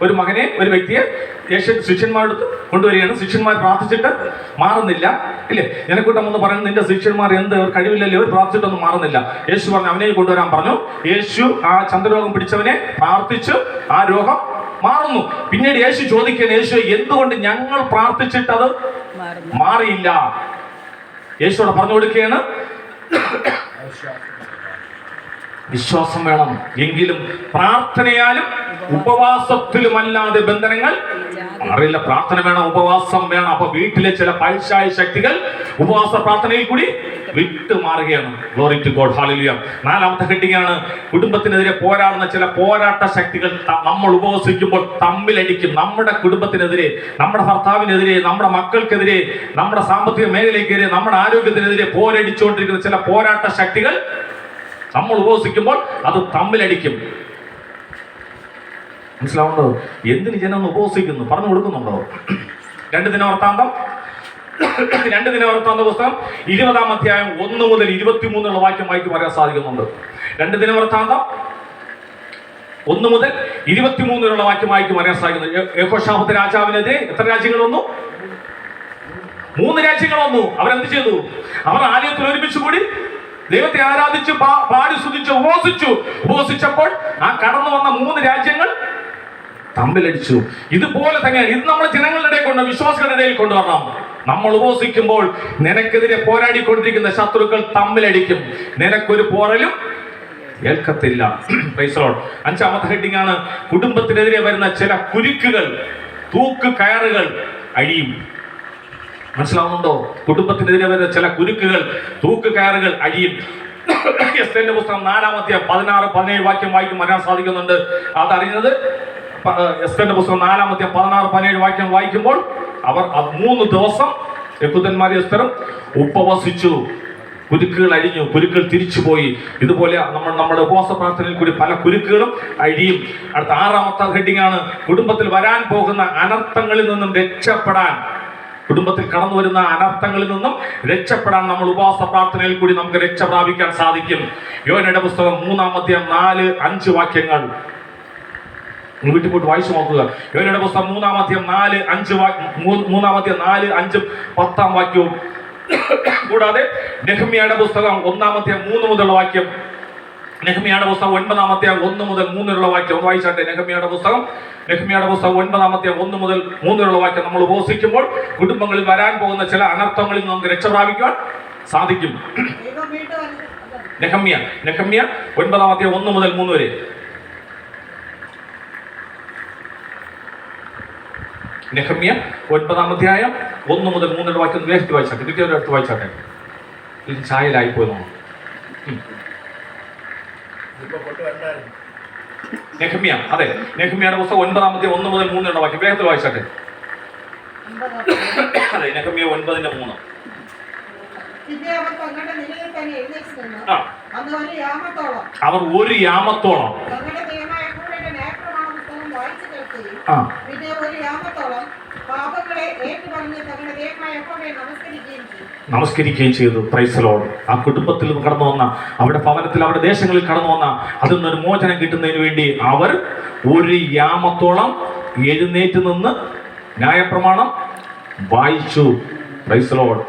ഒരു മകനെ ഒരു വ്യക്തിയെ ശിഷ്യന്മാരെടുത്ത് കൊണ്ടുവരികയാണ്. ശിഷ്യന്മാർ പ്രാർത്ഥിച്ചിട്ട് മാറുന്നില്ല ഇല്ലേ? ജനക്കൂട്ടം എന്ന് പറയുന്നത് നിന്റെ ശിഷ്യന്മാർ എന്ത് കഴിവില്ലല്ലോ, അവർ പ്രാർത്ഥിച്ചിട്ടൊന്നും മാറുന്നില്ല. യേശു പറഞ്ഞു അവനെ കൊണ്ടുവരാൻ പറഞ്ഞു. യേശു ആ ചന്ദ്രരോഗം പിടിച്ചവനെ പ്രാർത്ഥിച്ചു, ആ രോഗം മാറുന്നു. പിന്നീട് യേശു ചോദിക്കുകയാണ്, യേശു എന്തുകൊണ്ട് ഞങ്ങൾ പ്രാർത്ഥിച്ചിട്ടത് മാറിയില്ല? യേശുവിടെ പറഞ്ഞു കൊടുക്കുകയാണ്, വിശ്വാസം വേണം. എങ്കിലും പ്രാർത്ഥനയാലും ഉപവാസത്തിലുമല്ലാതെ ബന്ധനങ്ങൾ അറിയില്ല. പ്രാർത്ഥന വേണം, ഉപവാസം വേണം. അപ്പൊ വീട്ടിലെ ചില പൈശാചിക ശക്തികൾ ഉപവാസ പ്രാർത്ഥനയിൽ കൂടി വിട്ടുമാറുകയാണ്. Glory to God, hallelujah. 4ാമത്തെ ഹെഡിംഗ് ആണ് കുടുംബത്തിനെതിരെ പോരാടുന്ന ചില പോരാട്ട ശക്തികൾ. നമ്മൾ ഉപവസിക്കുമ്പോൾ തമ്മിലടിക്കും. നമ്മുടെ കുടുംബത്തിനെതിരെ, നമ്മുടെ ഭർത്താവിനെതിരെ, നമ്മുടെ മക്കൾക്കെതിരെ, നമ്മുടെ സാമ്പത്തിക മേഖലയ്ക്കെതിരെ, നമ്മുടെ ആരോഗ്യത്തിനെതിരെ പോരടിച്ചുകൊണ്ടിരിക്കുന്ന ചില പോരാട്ട ശക്തികൾ നമ്മൾ ഉപവസിക്കുമ്പോൾ അത് തമ്മിലടിക്കും. മനസ്സിലാവുണ്ടോ? എന്തിന് ജനം ഉപവസിക്കുന്നു പറഞ്ഞു കൊടുക്കുന്നുണ്ടോ? 2 ദിനവൃത്താന്തം പുസ്തകം 20-ാം അധ്യായം 1 മുതൽ 23 വാക്യം വായിക്കും അറിയാൻ സാധിക്കുന്നുണ്ട്. 2 ദിനവൃത്താന്തം 1 മുതൽ 23 വാക്യം വായിക്കും അറിയാൻ സാധിക്കുന്നു. യെഹോശാഫാത്ത് രാജാവിനെതിരെ എത്ര രാജ്യങ്ങൾ വന്നു? 3 രാജ്യങ്ങൾ വന്നു. അവരെന്ത് ചെയ്തു? അവർ ആലയത്തിൽ ഒരുമിച്ച് കൂടി ദൈവത്തെ ആരാധിച്ച് പാടി സ്തുതിച്ച് ഉപവസിച്ചപ്പോൾ ആ കടന്നു വന്ന 3 രാജ്യങ്ങൾ തമ്മിലടിച്ചു. ഇതുപോലെ തന്നെയാണ് ഇത് നമ്മൾ ജനങ്ങളുടെ ഇടയിൽ കൊണ്ട് വിശ്വാസികളുടെ ഇടയിൽ കൊണ്ടുവരണം. നമ്മൾ ഉപവസിക്കുമ്പോൾ നിനക്കെതിരെ പോരാടിക്കൊണ്ടിരിക്കുന്ന ശത്രുക്കൾ തമ്മിലടിക്കും. നിനക്കൊരു പോറലും ഏൽക്കത്തില്ല. Praise the Lord. 5ാമത്തെ ഹെഡിംഗ് ആണ് കുടുംബത്തിനെതിരെ വരുന്ന ചില കുരുക്കുകൾ, തൂക്ക് കയറുകൾ അഴിയും. മനസ്സിലാവുന്നുണ്ടോ? കുടുംബത്തിനെതിരെ വരുന്ന ചില കുരുക്കുകൾ, തൂക്ക് കയറുകൾ അഴിയും. എസ്തേറിന്റെ പുസ്തകം 4-ാം അധ്യായം 16-17 വാക്യം വായിക്കും അറിയാൻ സാധിക്കുന്നുണ്ട്. അതറിയുന്നത് എസ്തേറിന്റെ പുസ്തകം 4-ാം അധ്യായം 16-17 വാക്യം വായിക്കുമ്പോൾ അവർ 3 ദിവസം യഹൂദന്മാരും എസ്തറും ഉപവസിച്ചു. കുരുക്കുകൾ അഴിഞ്ഞു, കുരുക്കുകൾ തിരിച്ചുപോയി. ഇതുപോലെ നമ്മുടെ ഉപവാസ പ്രാർത്ഥനയിൽ കൂടി പല കുരുക്കുകളും അഴിയും. അടുത്ത 6ാമത്തെ ഹെഡിംഗ് ആണ് കുടുംബത്തിൽ വരാൻ പോകുന്ന അനർത്ഥങ്ങളിൽ നിന്നും രക്ഷപ്പെടാൻ. കുടുംബത്തിൽ കടന്നു വരുന്ന അനർത്ഥങ്ങളിൽ നിന്നും രക്ഷപ്പെടാൻ നമ്മൾ ഉപവാസ പ്രാർത്ഥനയിൽ കൂടി നമുക്ക് രക്ഷ പ്രാപിക്കാൻ സാധിക്കും. യോനയുടെ പുസ്തകം 3-ാം അധ്യായം 4-5 വാക്യങ്ങൾ വീട്ടിൽ പോയിട്ട് വായിച്ചു നോക്കുക. യോനയുടെ പുസ്തകം 3-ാം അധ്യായം 4-5 10-ാം വാക്യവും കൂടാതെ നെഹമ്യായുടെ പുസ്തകം 1-ാം അധ്യായം 3 മുതലുള്ള വാക്യം, നെഹമ്യായുടെ പുസ്തകം 9-ാം അധ്യായം 1 മുതൽ 3 വരെയുള്ള വാക്യം ഒന്ന് വായിച്ചാട്ടെ. നെഹമ്യായുടെ പുസ്തകം 9-ാം അധ്യായം 1 മുതൽ 3 വരെയുള്ള വാക്യം. നമ്മൾ ഉപവസിക്കുമ്പോൾ കുടുംബങ്ങളിൽ വരാൻ പോകുന്ന ചില അനർത്ഥങ്ങളിൽ നമുക്ക് രക്ഷ പ്രാപിക്കുവാൻ സാധിക്കും. നെഹമ്യ 9-ാം അധ്യായം 1 മുതൽ 3 വരെ. നെഹമ്യ 9-ാം അധ്യായം 1 മുതൽ 3 വരെ വാക്യം വേസ്റ്റ് വായിച്ചാട്ടെ. കിട്ടിയവരെ അടുത്ത് വായിച്ചാട്ടെ. ഇത് ചായലായിപ്പോയി നമ്മൾ. നെഹമ്യ, അതെ, നെഹമ്യയുടെ പുസ്തകം 9-ാം അധ്യായം 1 മുതൽ 3 വരെ വാക്യം വേഗത്തിൽ വായിച്ചാട്ടെ. അതെ, നെഹമ്യ 9:3. അവർ ഒരു യാമത്തോളം നമസ്കരിക്കുകയും ചെയ്തു. Price the Lord. ആ കുടുംബത്തിൽ നിന്ന് കടന്നു വന്ന, അവരുടെ ഭവനത്തിൽ, അവരുടെ ദേശങ്ങളിൽ കടന്നു വന്ന അതിൽ നിന്നൊരു മോചനം കിട്ടുന്നതിന് വേണ്ടി അവർ ഒരു യാമത്തോളം എഴുന്നേറ്റ് നിന്ന് ന്യായപ്രമാണം വായിച്ചു. Price the Lord.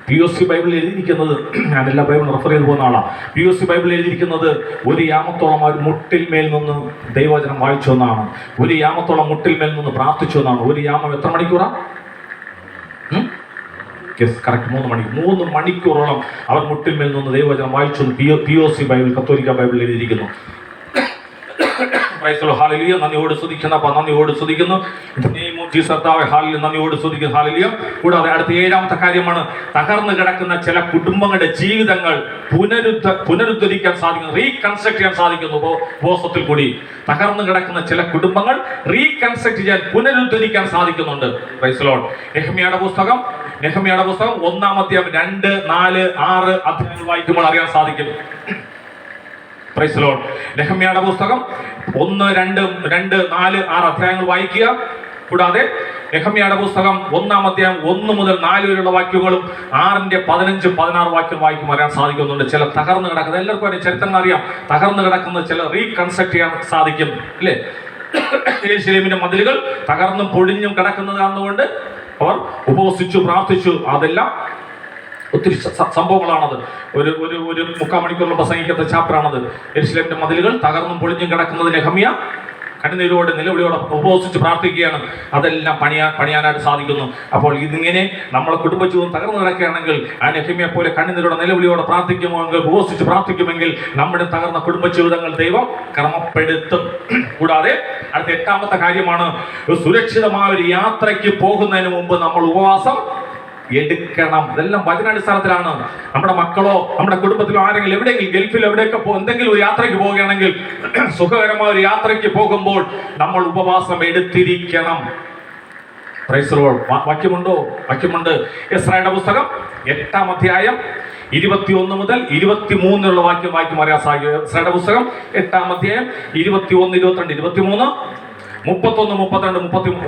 POC ബൈബിളിൽ എഴുതിയിരിക്കുന്നത്, ഞാൻ എല്ലാ ബൈബിളും റെഫർ ചെയ്ത് പോകുന്ന ആളാണ്. POC ബൈബിളിൽ എഴുതിയിരിക്കുന്നത് ഒരു യാമത്തോളം അവർ മുട്ടിൽ മേൽ നിന്ന് ദൈവവചനം വായിച്ചു എന്നാണ്. ഒരു യാമത്തോളം മുട്ടിൽ മേൽ നിന്ന് പ്രാർത്ഥിച്ചു എന്നാണ്. ഒരു യാമം എത്ര മണിക്കൂറാ? കറക്റ്റ് 3 മണിക്കൂറോളം അവർ മുട്ടിന്മേൽ നിന്ന് ദൈവവചനം വായിച്ചു. POC ബൈബിൾ, കത്തോലിക്ക ബൈബിളിൽ എഴുതിയിരിക്കുന്നു. ഹാലലിയ, നന്ദിയോട് സ്തുതിക്കുന്നു. ഹാലലിയ, നന്ദിയോട് സ്തുതിക്കുന്നു. ഹാലലിയ. കൂടാതെ അടുത്ത 7ാമത്തെ കാര്യമാണ്, തകർന്നു കിടക്കുന്ന ചില കുടുംബങ്ങളുടെ ജീവിതങ്ങൾ പുനരുദ്ധരിക്കാൻ സാധിക്കുന്നു, റീകൺസ്ട്രക്ട് ചെയ്യാൻ സാധിക്കുന്നു. ഉപവാസത്തിൽ കൂടി തകർന്നു കിടക്കുന്ന ചില കുടുംബങ്ങൾ റീകൺസ്ട്രക്ട് ചെയ്യാൻ, പുനരുദ്ധരിക്കാൻ സാധിക്കുന്നുണ്ട്. Price the Lord. നെഹമ്യയുടെ പുസ്തകം 1-ാം അധ്യായം 2, 4, 6 അധ്യായങ്ങൾ വായിക്കുമ്പോൾ അറിയാൻ സാധിക്കും. Price the Lord. നെഹമ്യയുടെ പുസ്തകം 1, 2, 4, 6 അധ്യായങ്ങൾ വായിക്കുക. കൂടാതെ നെഹമ്യയുടെ പുസ്തകം 1-ാം അധ്യായം 1 മുതൽ 4 വരെയുള്ള വാക്യങ്ങളും 6-ന്റെ 15, 16 വാക്യം വായിക്കുമ്പോൾ അറിയാൻ സാധിക്കുന്നുണ്ട്. ചില തകർന്നു കിടക്കുന്ന, എല്ലാവർക്കും അറിയാം, ചരിത്രങ്ങൾ അറിയാം, തകർന്നു കിടക്കുന്ന ചില റീകൺസ്ട്രക്ട് ചെയ്യാൻ സാധിക്കും, അല്ലേ? യെരൂശലേമിന്റെ മതിലുകൾ തകർന്നും പൊടിഞ്ഞും കിടക്കുന്നതാണെന്നുകൊണ്ട് അവർ ഉപവസിച്ചു, പ്രാർത്ഥിച്ചു. അതെല്ലാം ഒത്തിരി സംഭവങ്ങളാണത്. ഒരു 3/4 മണിക്കൂറിൽ പ്രസംഗിക്കാത്ത ചാപ്റ്ററാണത്. യെരൂശലേമിന്റെ മതിലുകൾ തകർന്നും പൊളിഞ്ഞും കിടക്കുന്നത് നെഹമ്യ കണ്ണുനീരോടെ നിലവിളിയോടെ ഉപവസിച്ച് പ്രാർത്ഥിക്കുകയാണ്. അതെല്ലാം പണിയാനായിട്ട് സാധിക്കുന്നു. അപ്പോൾ ഇതിങ്ങനെ നമ്മളെ കുടുംബജീവിതം തകർന്നു കിടക്കുകയാണെങ്കിൽ ആ നെഹമ്യയെ പോലെ കണ്ണുനീരോടെ നിലവിളിയോടെ പ്രാർത്ഥിക്കുമെങ്കിൽ, ഉപവസിച്ച് പ്രാർത്ഥിക്കുമെങ്കിൽ നമ്മുടെ തകർന്ന കുടുംബജീവിതങ്ങൾ ദൈവം ക്രമപ്പെടുത്തും. കൂടാതെ അടുത്ത 8ാമത്തെ കാര്യമാണ്, സുരക്ഷിതമായ ഒരു യാത്രയ്ക്ക് പോകുന്നതിന് മുമ്പ് നമ്മൾ ഉപവാസം എടുക്കണം. ഇതെല്ലാം വചനാടിസ്ഥാനത്തിലാണ്. നമ്മുടെ മക്കളോ നമ്മുടെ കുടുംബത്തിലോ ആരെങ്കിലും എവിടെയെങ്കിലും ഗൾഫിൽ എവിടെയൊക്കെ എന്തെങ്കിലും ഒരു യാത്രയ്ക്ക് പോവുകയാണെങ്കിൽ, സുഖകരമായ ഒരു യാത്രയ്ക്ക് പോകുമ്പോൾ നമ്മൾ ഉപവാസം എടുത്തിരിക്കണം. Praise the Lord. വാക്യമുണ്ട്. എസ്രായുടെ പുസ്തകം 8-ാം അധ്യായം 21 മുതൽ 23 വാക്യം വായിക്കും അറിയാൻ സാധിക്കും. എസ്രായുടെ പുസ്തകം 8-ാം അധ്യായം 21, 22, 23, 31, 32,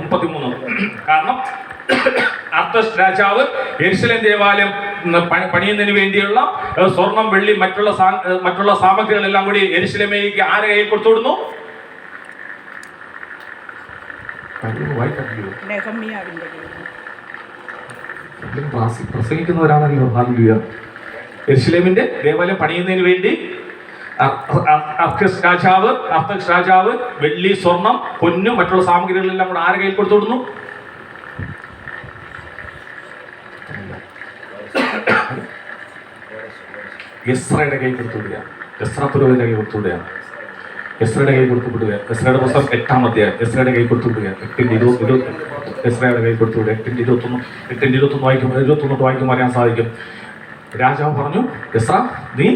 33. കാരണം അർത്തസ് രാജാവ് യെരൂശലേം ദേവാലയം പണിയുന്നതിന് വേണ്ടിയുള്ള സ്വർണം, വെള്ളി, മറ്റുള്ള സാമഗ്രികളെല്ലാം കൂടി യെരൂശലേമിലേക്ക് ആരെ കയ്യിൽ കൊടുത്തുവിടുന്നു? പ്രസംഗിക്കുന്നവരാണല്ലോ. ഹല്ലേലൂയ. യെരൂശലേമിന്റെ ദേവാലയം പണിയുന്നതിന് വേണ്ടി അർത്തസ് രാജാവ് വെള്ളി, സ്വർണം, പൊന്നും മറ്റുള്ള സാമഗ്രികളെല്ലാം കൂടെ ആരെ കയ്യിൽ കൊടുത്തുവിടുന്നു? എസ്രയുടെ കൈ കൊടുത്തുവിടുകയാണ്. എസ്ര പുരോഹിതന്റെ കൈ കൊടുത്തുവിടുകയാണ്. എസ്രയുടെ കൈ കൊടുത്തുവിടുക. എസ്രയുടെ പുസ്തകം 8-ാം അധ്യായം എസ്രയുടെ കൈ കൊടുത്തുവിടുക. 8-ന്റെ 20 എസ്രയുടെ കൈ കൊടുത്തുവിടുക. 8-ന്റെ 21 വായിക്കുമ്പോൾ അറിയാൻ സാധിക്കും. രാജാവ് പറഞ്ഞു, എസ്ര, നീ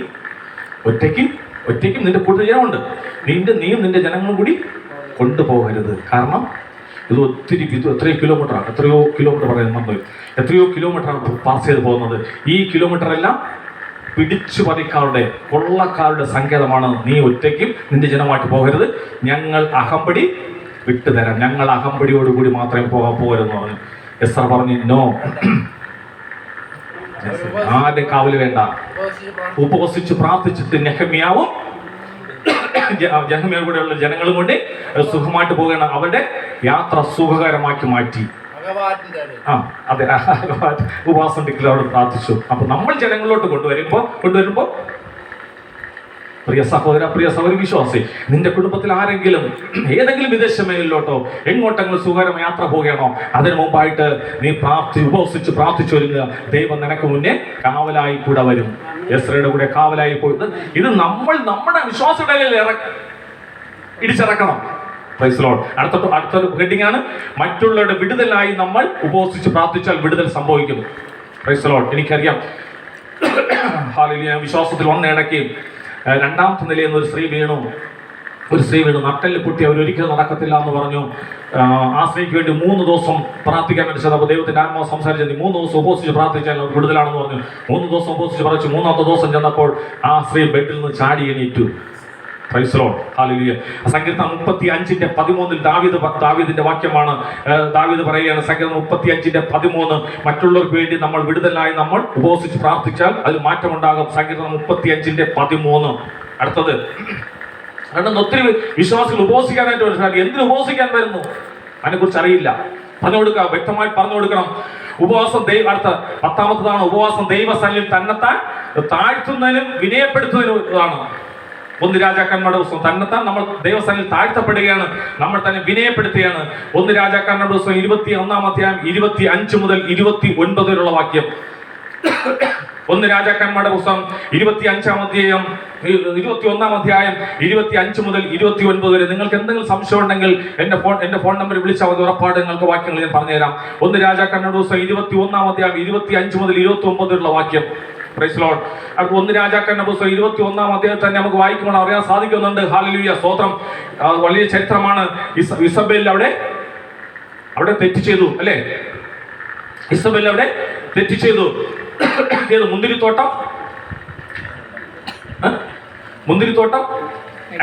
ഒറ്റയ്ക്കും നിന്റെ കൂടുതൽ ജനമുണ്ട്, നീയും നിന്റെ ജനങ്ങളും കൂടി കൊണ്ടുപോകരുത്. കാരണം ഇത് എത്രയോ കിലോമീറ്റർ പറയുന്നുണ്ട്, എത്രയോ കിലോമീറ്ററാണ് പാസ് ചെയ്ത് പോകുന്നത്. ഈ കിലോമീറ്ററെല്ലാം പിടിച്ചു പറിക്കാരുടെ, കൊള്ളക്കാരുടെ സങ്കേതമാണ്. നീ ഒറ്റയ്ക്കും നിന്റെ ജനമായിട്ട് പോകരുത്, ഞങ്ങൾ അകമ്പടി വിട്ടുതരാം, ഞങ്ങൾ അകമ്പടിയോടുകൂടി മാത്രമേ പോകരുതെന്ന് പറഞ്ഞു. എസ്ര പറഞ്ഞു, നോ, ആരുടെ കാവല് വേണ്ട. ഉപവസിച്ച് പ്രാർത്ഥിച്ചിട്ട് നെഹമ്യാവും കൂടെയുള്ള ജനങ്ങളും കൊണ്ട് സുഖമായിട്ട് പോകണം. അവരുടെ യാത്ര സുഖകരമാക്കി മാറ്റി. അതെ, ഉപവാസം ഡിക്ലറോട് പ്രാർത്ഥിച്ചു. അപ്പൊ നമ്മൾ ജനങ്ങളിലോട്ട് കൊണ്ടുവരുമ്പോ പ്രിയ സഹോദര, പ്രിയ സഹോദരി വിശ്വാസി, നിന്റെ കുടുംബത്തിൽ ആരെങ്കിലും ഏതെങ്കിലും വിദേശ മേഖലയിലോട്ടോ എങ്ങോട്ടെങ്കിലും സുഖകരം യാത്ര പോവുകയാണോ, അതിനു മുമ്പായിട്ട് നീ ഉപവസിച്ച് പ്രാർത്ഥിച്ചു ഒരുങ്ങുക. ദൈവം നിനക്ക് മുന്നേ കാവലായി കൂടെ വരും. എസ്രയുടെ കൂടെ കാവലായി പോയിട്ട് ഇത് നമ്മൾ നമ്മുടെ വിശ്വാസങ്ങളിൽ ഇടിച്ചിറക്കണം. Praise the Lord. അടുത്തൊരു ഹെഡിങ് ആണ്, മറ്റുള്ളവരുടെ വിടുതലായി നമ്മൾ ഉപവസിച്ച് പ്രാർത്ഥിച്ചാൽ വിടുതൽ സംഭവിക്കും. Praise the Lord. എനിക്കറിയാം, ഹല്ലേലൂയ, വിശ്വാസത്തിൽ വന്ന ഇടയ്ക്ക് 2ാമത്തെ നിലയിൽ നിന്ന് ഒരു സ്ത്രീ വീണു. നട്ടെല്ല് പൊട്ടി, അവരൊരിക്കലും നടക്കത്തില്ല എന്ന് പറഞ്ഞു. ആ സ്ത്രീക്ക് വേണ്ടി 3 ദിവസം പ്രാർത്ഥിക്കാൻ വേണ്ടി ചെന്നപ്പോൾ ദൈവത്തിന്റെ ആത്മാവ് സംസാരിച്ചത് 3 ദിവസം ഉപവസിച്ച് പ്രാർത്ഥിച്ചാൽ അവർ വിടുതലാണെന്ന് പറഞ്ഞു. 3 ദിവസം ഉപവസിച്ച് പ്രാർത്ഥിച്ചു. 3ാമത്തെ ദിവസം ചെന്നപ്പോൾ ആ സ്ത്രീ ബെഡിൽ നിന്ന് ചാടി എണീറ്റു. Price the Lord. ഹല്ലേലൂയ. സങ്കീർത്തനം 35-ന്റെ 13 ദാവീദിന്റെ വാക്യമാണ്. ദാവീദ് പറയുകയാണ്, സങ്കീർത്തനം 35-13, മറ്റുള്ളവർക്ക് വേണ്ടി നമ്മൾ വിടുതലായി നമ്മൾ ഉപവസിച്ച് പ്രാർത്ഥിച്ചാൽ അതിൽ മാറ്റമുണ്ടാകും. സങ്കീർത്തനം 35-13. അടുത്തത് കാരണം ഒത്തിരി വിശ്വാസികൾ ഉപവസിക്കാനായിട്ട് മനസ്സിലാക്കി. എന്തിനു ഉപവസിക്കാൻ വരുന്നു അതിനെക്കുറിച്ച് അറിയില്ല. പറഞ്ഞു കൊടുക്കുക, വ്യക്തമായി പറഞ്ഞു കൊടുക്കണം. ഉപവാസം അടുത്ത 10ാമത്തതാണ് ഉപവാസം ദൈവസന്നിധിയിൽ തന്നെത്താൻ താഴ്ത്തുന്നതിനും വിനയപ്പെടുത്തുന്നതിനും ആണ്. ഒന്ന് രാജാക്കന്മാരുടെ പുസ്തകം തന്നെത്താൻ നമ്മൾ ദൈവസ്ഥാനിൽ താഴ്ത്തപ്പെടുകയാണ്, നമ്മൾ തന്നെ വിനയപ്പെടുത്തുകയാണ്. ഒന്ന് രാജാക്കന്മാരുടെ പുസ്തകം 21-ാം അധ്യായം 25 മുതൽ 29 വരെയുള്ള വാക്യം. ഒന്ന് രാജാക്കന്മാരുടെ പുസ്തകം 21-ാം അധ്യായം 25 മുതൽ 29 വരെ. നിങ്ങൾക്ക് എന്തെങ്കിലും സംശയം ഉണ്ടെങ്കിൽ എന്റെ ഫോൺ നമ്പർ വിളിച്ചാൽ മതി, ഉറപ്പായിട്ട് നിങ്ങൾക്ക് വാക്യങ്ങൾ ഞാൻ പറഞ്ഞുതരാം. ഒന്ന് രാജാക്കന്മാരുടെ പുസ്തകം 21-ാം അധ്യായം 25 മുതൽ 29 വരെയുള്ള വാക്യം. Praise Lord. അടുത്ത ഒന്ന് രാജാക്കന്മാരുടെ പുസ്തകം 21-ാം അധ്യായത്തിൽ തന്നെ നമുക്ക് വായിക്കുമ്പോൾ അറിയാൻ സാധിക്കുന്നുണ്ട്. ഹല്ലേലൂയ, സ്തോത്രം. വലിയ ചരിത്രമാണ്. ഇസബേൽ അവിടെ തെറ്റ് ചെയ്തു അല്ലേ? ഇസബേൽ അവിടെ തെറ്റ് ചെയ്തു. ഏത് മുന്തിരിത്തോട്ടം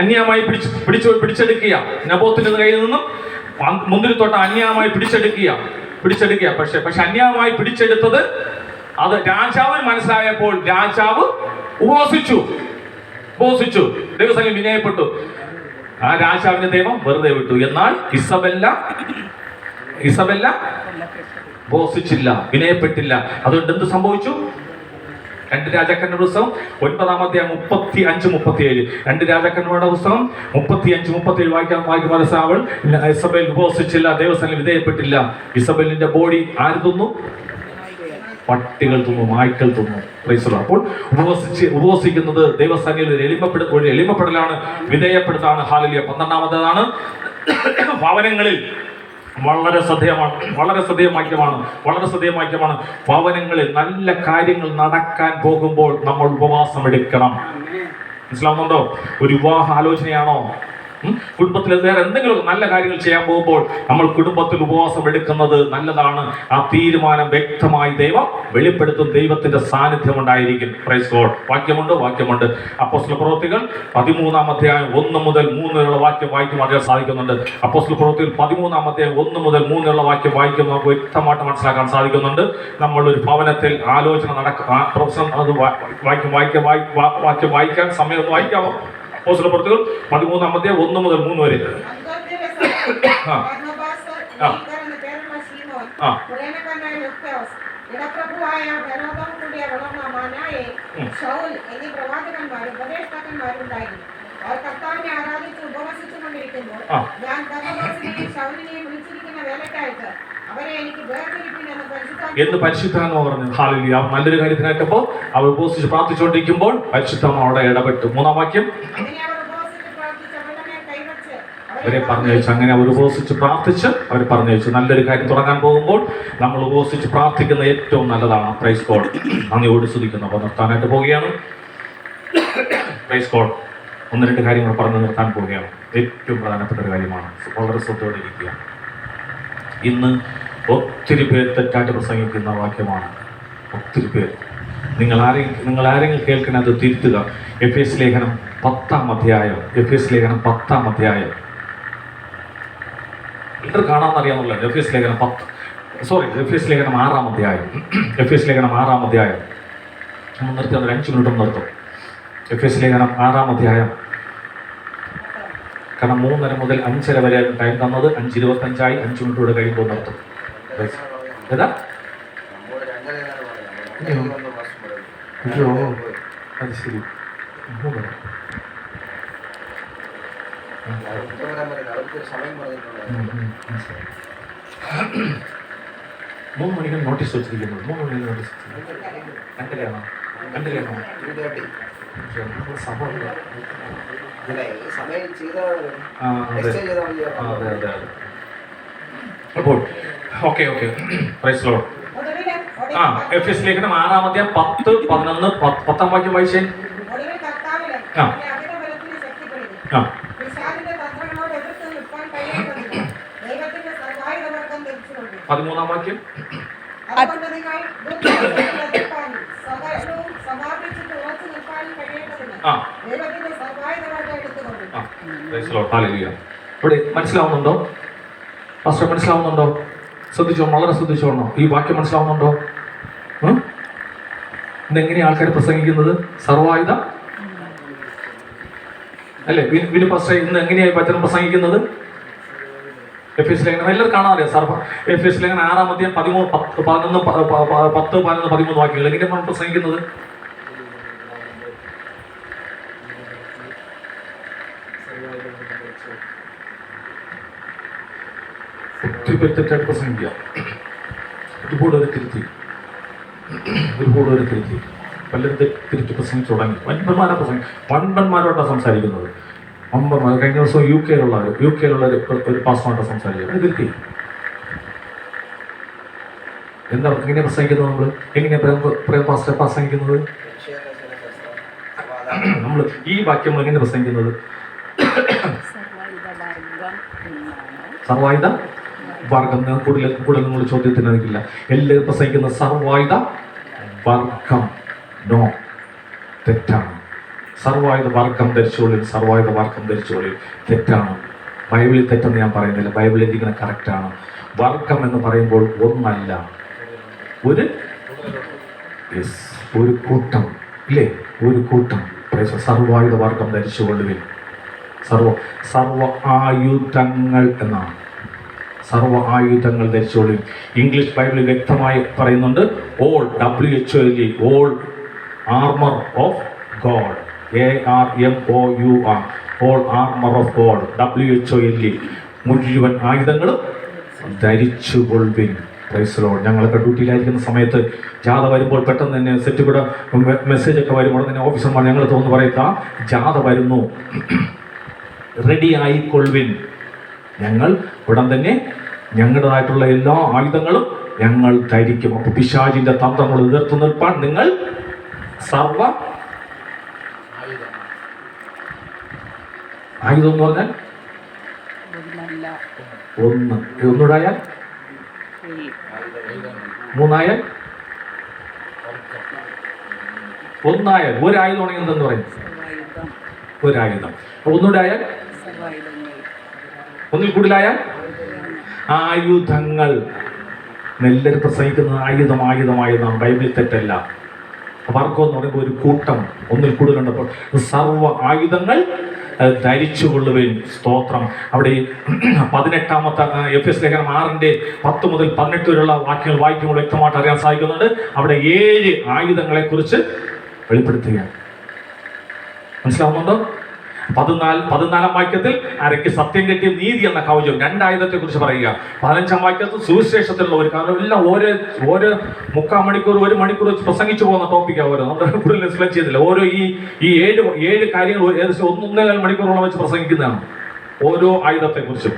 അന്യായമായി പിടിച്ചെടുക്കുക. നബോത്തിന്റെ കയ്യിൽ നിന്നും മുന്തിരിത്തോട്ടം അന്യായമായി പിടിച്ചെടുക്കുക. പക്ഷെ അന്യായമായി പിടിച്ചെടുത്തത് അത് രാജാവിന് മനസ്സിലായപ്പോൾ രാജാവ് ഉപവസിച്ചു. ദൈവസന്നിധിയിൽ വിനയപ്പെട്ടു. ആ രാജാവിന്റെ ദൈവം വെറുതെ വിട്ടു. എന്നാൽ ഇസബെല്ല ഉപവസിച്ചില്ല, വിനയപ്പെട്ടില്ല. അതുകൊണ്ട് എന്ത് സംഭവിച്ചു? 2 രാജാക്കന്മാരുടെ പുസ്തകം 9-ാം അധ്യായം 35-37. 2 രാജാക്കന്മാരുടെ പുസ്തകം 35-37 വായിക്കുമ്പോൾ അവൾ ഇസബേൽ ഉപവസിച്ചില്ല, ദൈവസന്നിധിയിൽ വിധേയപ്പെട്ടില്ല. ഇസബേലിന്റെ ബോഡി ആര് തിന്നു? പട്ടികൾ തിന്നു, നായ്ക്കൾ തിന്നു. അപ്പോൾ ഉപവസിക്കുന്നത് ദൈവസന്നിധിയിൽ ഒരു എളിമപ്പെടലാണ്, വിധേയപ്പെടുത്താണ്. ഹല്ലേലൂയ. 12-ാമത്തേതാണ് ഭവനങ്ങളിൽ വളരെ ശ്രദ്ധേയമാക്കിയമാണ്. ഭവനങ്ങളിൽ നല്ല കാര്യങ്ങൾ നടക്കാൻ പോകുമ്പോൾ നമ്മൾ ഉപവാസം എടുക്കണം. മനസ്സിലാവുന്നുണ്ടോ? ഒരു വിവാഹ ആലോചനയാണോ, കുടുംബത്തിൽ വേറെ എന്തെങ്കിലും നല്ല കാര്യങ്ങൾ ചെയ്യാൻ പോകുമ്പോൾ നമ്മൾ കുടുംബത്തിൽ ഉപവാസം എടുക്കുന്നത് നല്ലതാണ്. ആ തീരുമാനം വ്യക്തമായി ദൈവം വെളിപ്പെടുത്തും. ദൈവത്തിന്റെ സാന്നിധ്യം ഉണ്ടായിരിക്കും. Praise God. വാക്യമുണ്ട്. അപ്പോസ്തല പ്രവൃത്തികൾ 13-ാം അധ്യായം 1 മുതൽ 3 വരെയുള്ള വാക്യം വായിക്കുമ്പോൾ അറിയാൻ സാധിക്കുന്നുണ്ട്. അപ്പോസ്തല പ്രവൃത്തികൾ 13-ാം അധ്യായം 1 മുതൽ 3 വരെയുള്ള വാക്യം വായിക്കുമ്പോൾ നമുക്ക് വ്യക്തമായിട്ട് മനസ്സിലാക്കാൻ സാധിക്കുന്നുണ്ട്. നമ്മളൊരു ഭവനത്തിൽ ആലോചന വായിക്കാൻ സമയം വായിക്കാമോ? അപ്പോസ്തല പ്രവൃത്തികൾ 13-ാം അധ്യായം 1 മുതൽ 3 വരെ. അവർ കർത്താവിനെ ആരാധിച്ച് ഉപവസിച്ചുകൊണ്ടിരിക്കുമ്പോൾ ഞാൻ ശൗലിനെയും വിളിച്ചിരിക്കുന്ന വേലക്കായിട്ട് അവരെ എനിക്ക് വേർതിരിപ്പിനെന്ന് എന്ന് പരിശുദ്ധാത്മാവ് പറഞ്ഞു. ഹല്ലേലൂയ. നല്ലൊരു കാര്യത്തിനായിട്ടപ്പോ അവർ ഉപവസിച്ച് പ്രാർത്ഥിച്ചുകൊണ്ടിരിക്കുമ്പോൾ പരിശുദ്ധാത്മാവ് അവിടെ ഇടപെട്ടു. 3-ാം വാക്യം. അവരെ പറഞ്ഞയച്ചു. അങ്ങനെ അവർ ഉപവസിച്ച് പ്രാർത്ഥിച്ച് അവർ പറഞ്ഞയച്ചു. നല്ലൊരു കാര്യം തുടങ്ങാൻ പോകുമ്പോൾ നമ്മൾ ഉപവസിച്ച് പ്രാർത്ഥിക്കുന്ന ഏറ്റവും നല്ലതാണ്. Praise God. നന്ദിയോട് സ്തുതിക്കുന്നു. അപ്പോൾ നിർത്താനായിട്ട് പോവുകയാണ്. Praise God. 1-2 കാര്യങ്ങൾ പറഞ്ഞ് നിർത്താൻ പോവുകയാണ്. ഏറ്റവും പ്രധാനപ്പെട്ട ഒരു കാര്യമാണ്. വളരെ ശ്രദ്ധയോടെ ഇരിക്കുക. ഇന്ന് ഒത്തിരി പേർ തെറ്റായിട്ട് പ്രസംഗിക്കുന്ന വാക്യമാണ്. ഒത്തിരി പേർ. നിങ്ങൾ ആരെങ്കിലും കേൾക്കണേ അത് തിരുത്തുക. എഫേസ്യ ലേഖനം 10-ാം അധ്യായം. എഫേസ്യ ലേഖനം 10-ാം അധ്യായം. ഇത്ര കാണാമെന്നറിയാമല്ലോ. എഫേസ്യ ലേഖനം 6-ാം അധ്യായം. എഫേസ്യ ലേഖനം 6-ാം അധ്യായം. നമ്മൾ നിർത്തി 5 മിനിറ്റ് നിർത്തും. എഫേസ്യ ലേഖനം 6-ാം അധ്യായം. കാരണം 3:30 മുതൽ 5:30 വരെ ടൈം തന്നത്. 5:25 5 മിനിറ്റ് കൂടെ കഴിയുമ്പോൾ നിർത്തും. ഏതാ? അത് ശരി. 3 മണിക്ക് നോട്ടീസ് വെച്ചിരിക്കുന്നത്. 3 മണിക്ക് നോട്ടീസ് വെച്ചിരിക്കുന്നത്. 2:30 സഭ. അപ്പോൾ ഓക്കെ പ്രൈസ് ലോർഡ്. എഫേസ്യ ലേഖനം 6-ാം അധ്യായം 10, 11, 10-ാം വാക്യം വായിച്ചേ. 13-ാം വാക്യം. ഇവിടെ മനസ്സിലാവുന്നുണ്ടോ? ഫസ്റ്റ് മനസ്സിലാവുന്നുണ്ടോ? ശ്രദ്ധിച്ചോണം, വളരെ ശ്രദ്ധിച്ചോണോ. ഈ വാക്യം മനസ്സിലാവുന്നുണ്ടോ? ഇതെങ്ങനെയാണ് ആൾക്കാർ പ്രസംഗിക്കുന്നത്? സർവായുധ അല്ലേ? വിനു പാസ്റ്റർ ഇന്ന് എങ്ങനെയായി വചനം പ്രസംഗിക്കുന്നത്? എഫേസ്യ ലേഖനം എല്ലാവരും കാണാറില്ല. എഫേസ്യ ലേഖനം 6-ാം അധ്യായം 13, 11, 10, 11, 13 വാക്യങ്ങൾ എങ്ങനെയാണ് പ്രസംഗിക്കുന്നത്? ഒത്തിരി പേര് തെറ്റായിട്ട് പ്രസംഗിക്കുക. ഒരുപാട് പേര് തിരുത്തി പലരും തിരിച്ച് പ്രസംഗിച്ചു തുടങ്ങി. വൻപന്മാരോട്ടാണ് സംസാരിക്കുന്നത്. വമ്പന്മാർ. കഴിഞ്ഞ ദിവസം യു കെയിലുള്ള ഒരു പാസ്റ്ററായിട്ട് സംസാരിക്കുക. തിരുത്തി. എന്താ എങ്ങനെ പ്രസംഗിക്കുന്നത്? നമ്മൾ എങ്ങനെയാണ് പാസ്റ്റർ പ്രസംഗിക്കുന്നത്? നമ്മൾ ഈ വാക്യം എങ്ങനെ പ്രസംഗിക്കുന്നത്? സർവായുധ വർഗം. കൂടുതൽ നിങ്ങൾ ചോദ്യത്തിനറിയില്ല. എല്ലാവരും പ്രസംഗിക്കുന്ന സർവായുധ വർഗം. നോ, തെറ്റാണ്. സർവായുധ വർഗം ധരിച്ചോളിൽ തെറ്റാണ്. ബൈബിളിൽ തെറ്റെന്ന് ഞാൻ പറയുന്നില്ല. ബൈബിളിൽ ഇരിക്കുന്ന കറക്റ്റാണ്. വർഗം എന്ന് പറയുമ്പോൾ ഒന്നല്ല, ഒരു കൂട്ടം ഇല്ലേ? ഒരു കൂട്ടം. സർവായുധ വർഗം ധരിച്ചുകൊള്ളുവിൻ. സർവ ആയുധങ്ങൾ എന്നാണ്. സർവ ആയുധങ്ങൾ ധരിച്ചോളി. ഇംഗ്ലീഷ് ബൈബിളിൽ വ്യക്തമായി പറയുന്നുണ്ട്. All all armour of God. ARMOUR. All armour of God. WHOLE. മുഴുവൻ ആയുധങ്ങളും ധരിച്ചുകൊള്ളുവിൻ. Praise Lord. ഞങ്ങളൊക്കെ ഡ്യൂട്ടിയിലായിരിക്കുന്ന സമയത്ത് ജാഥ വരുമ്പോൾ പെട്ടെന്ന് തന്നെ സെറ്റ് കൂടെ മെസ്സേജൊക്കെ വരുമ്പോൾ തന്നെ ഓഫീസർമാർ ഞങ്ങൾ തോന്നുന്നു പറയുക, ജാഥ വരുന്നു, റെഡി ആയിക്കൊള്ളുവിൻ. ഞങ്ങൾ ഉടൻ തന്നെ ഞങ്ങളുടേതായിട്ടുള്ള എല്ലാ ആയുധങ്ങളും ഞങ്ങൾ ധരിക്കും. അപ്പോൾ പിശാചിന്റെ തന്ത്രങ്ങൾ എതിർത്ത് നിൽപ്പാൻ നിങ്ങൾ സർവ ആയുധം എന്ന് പറഞ്ഞാൽ ഒന്നുണ്ടായാൽ, മൂന്നായാൽ, ഒന്നായാൽ, ഒരായുധമാണെങ്കിൽ എന്തെന്ന് പറയും? ഒരായുധം. ഒന്നുകൂടായാൽ, ഒന്നിൽ കൂടുതലായാൽ ആയുധങ്ങൾ. എല്ലാവരും പ്രസംഗിക്കുന്നത് ആയുധം. ബൈബിളിൽ തെറ്റല്ല. വർഗം എന്ന് പറയുമ്പോൾ ഒരു കൂട്ടം, ഒന്നിൽ കൂടുതലുണ്ടപ്പോൾ സർവ ആയുധങ്ങൾ ധരിച്ചുകൊള്ളുവിൻ. സ്തോത്രം. അവിടെ 18-ാമത്തെ എഫെസ്യ ലേഖനം 6:10 മുതൽ 18 വരെയുള്ള വാക്യങ്ങൾ വായിക്കുമ്പോൾ വ്യക്തമായിട്ട് അറിയാൻ സാധിക്കുന്നുണ്ട്. അവിടെ 7 ആയുധങ്ങളെ കുറിച്ച് വെളിപ്പെടുത്തുകയാണ്. മനസ്സിലാവുന്നുണ്ടോ? 14-ാം വാക്യത്തിൽ അരയ്ക്ക് സത്യം കെട്ടിയ നീതി എന്ന കവചം 2 ആയുധത്തെ കുറിച്ച് പറയുക. 15-ാം വാക്യത്തിൽ സുവിശേഷത്തിലുള്ള ഒരു കാരണം. എല്ലാം ഓരോ 3/4 മണിക്കൂർ 1 മണിക്കൂർ വെച്ച് പ്രസംഗിച്ചു പോകുന്ന ടോപ്പിക്കാണ്. ഓരോ നമ്മൾ കൂടുതൽ എക്സ്പ്ലെയിൻ ചെയ്തില്ല. ഓരോ ഈ 7 കാര്യങ്ങൾ ഏകദേശം 1.5 മണിക്കൂറോളം വെച്ച് പ്രസംഗിക്കുന്നതാണ് ഓരോ ആയുധത്തെ കുറിച്ചും.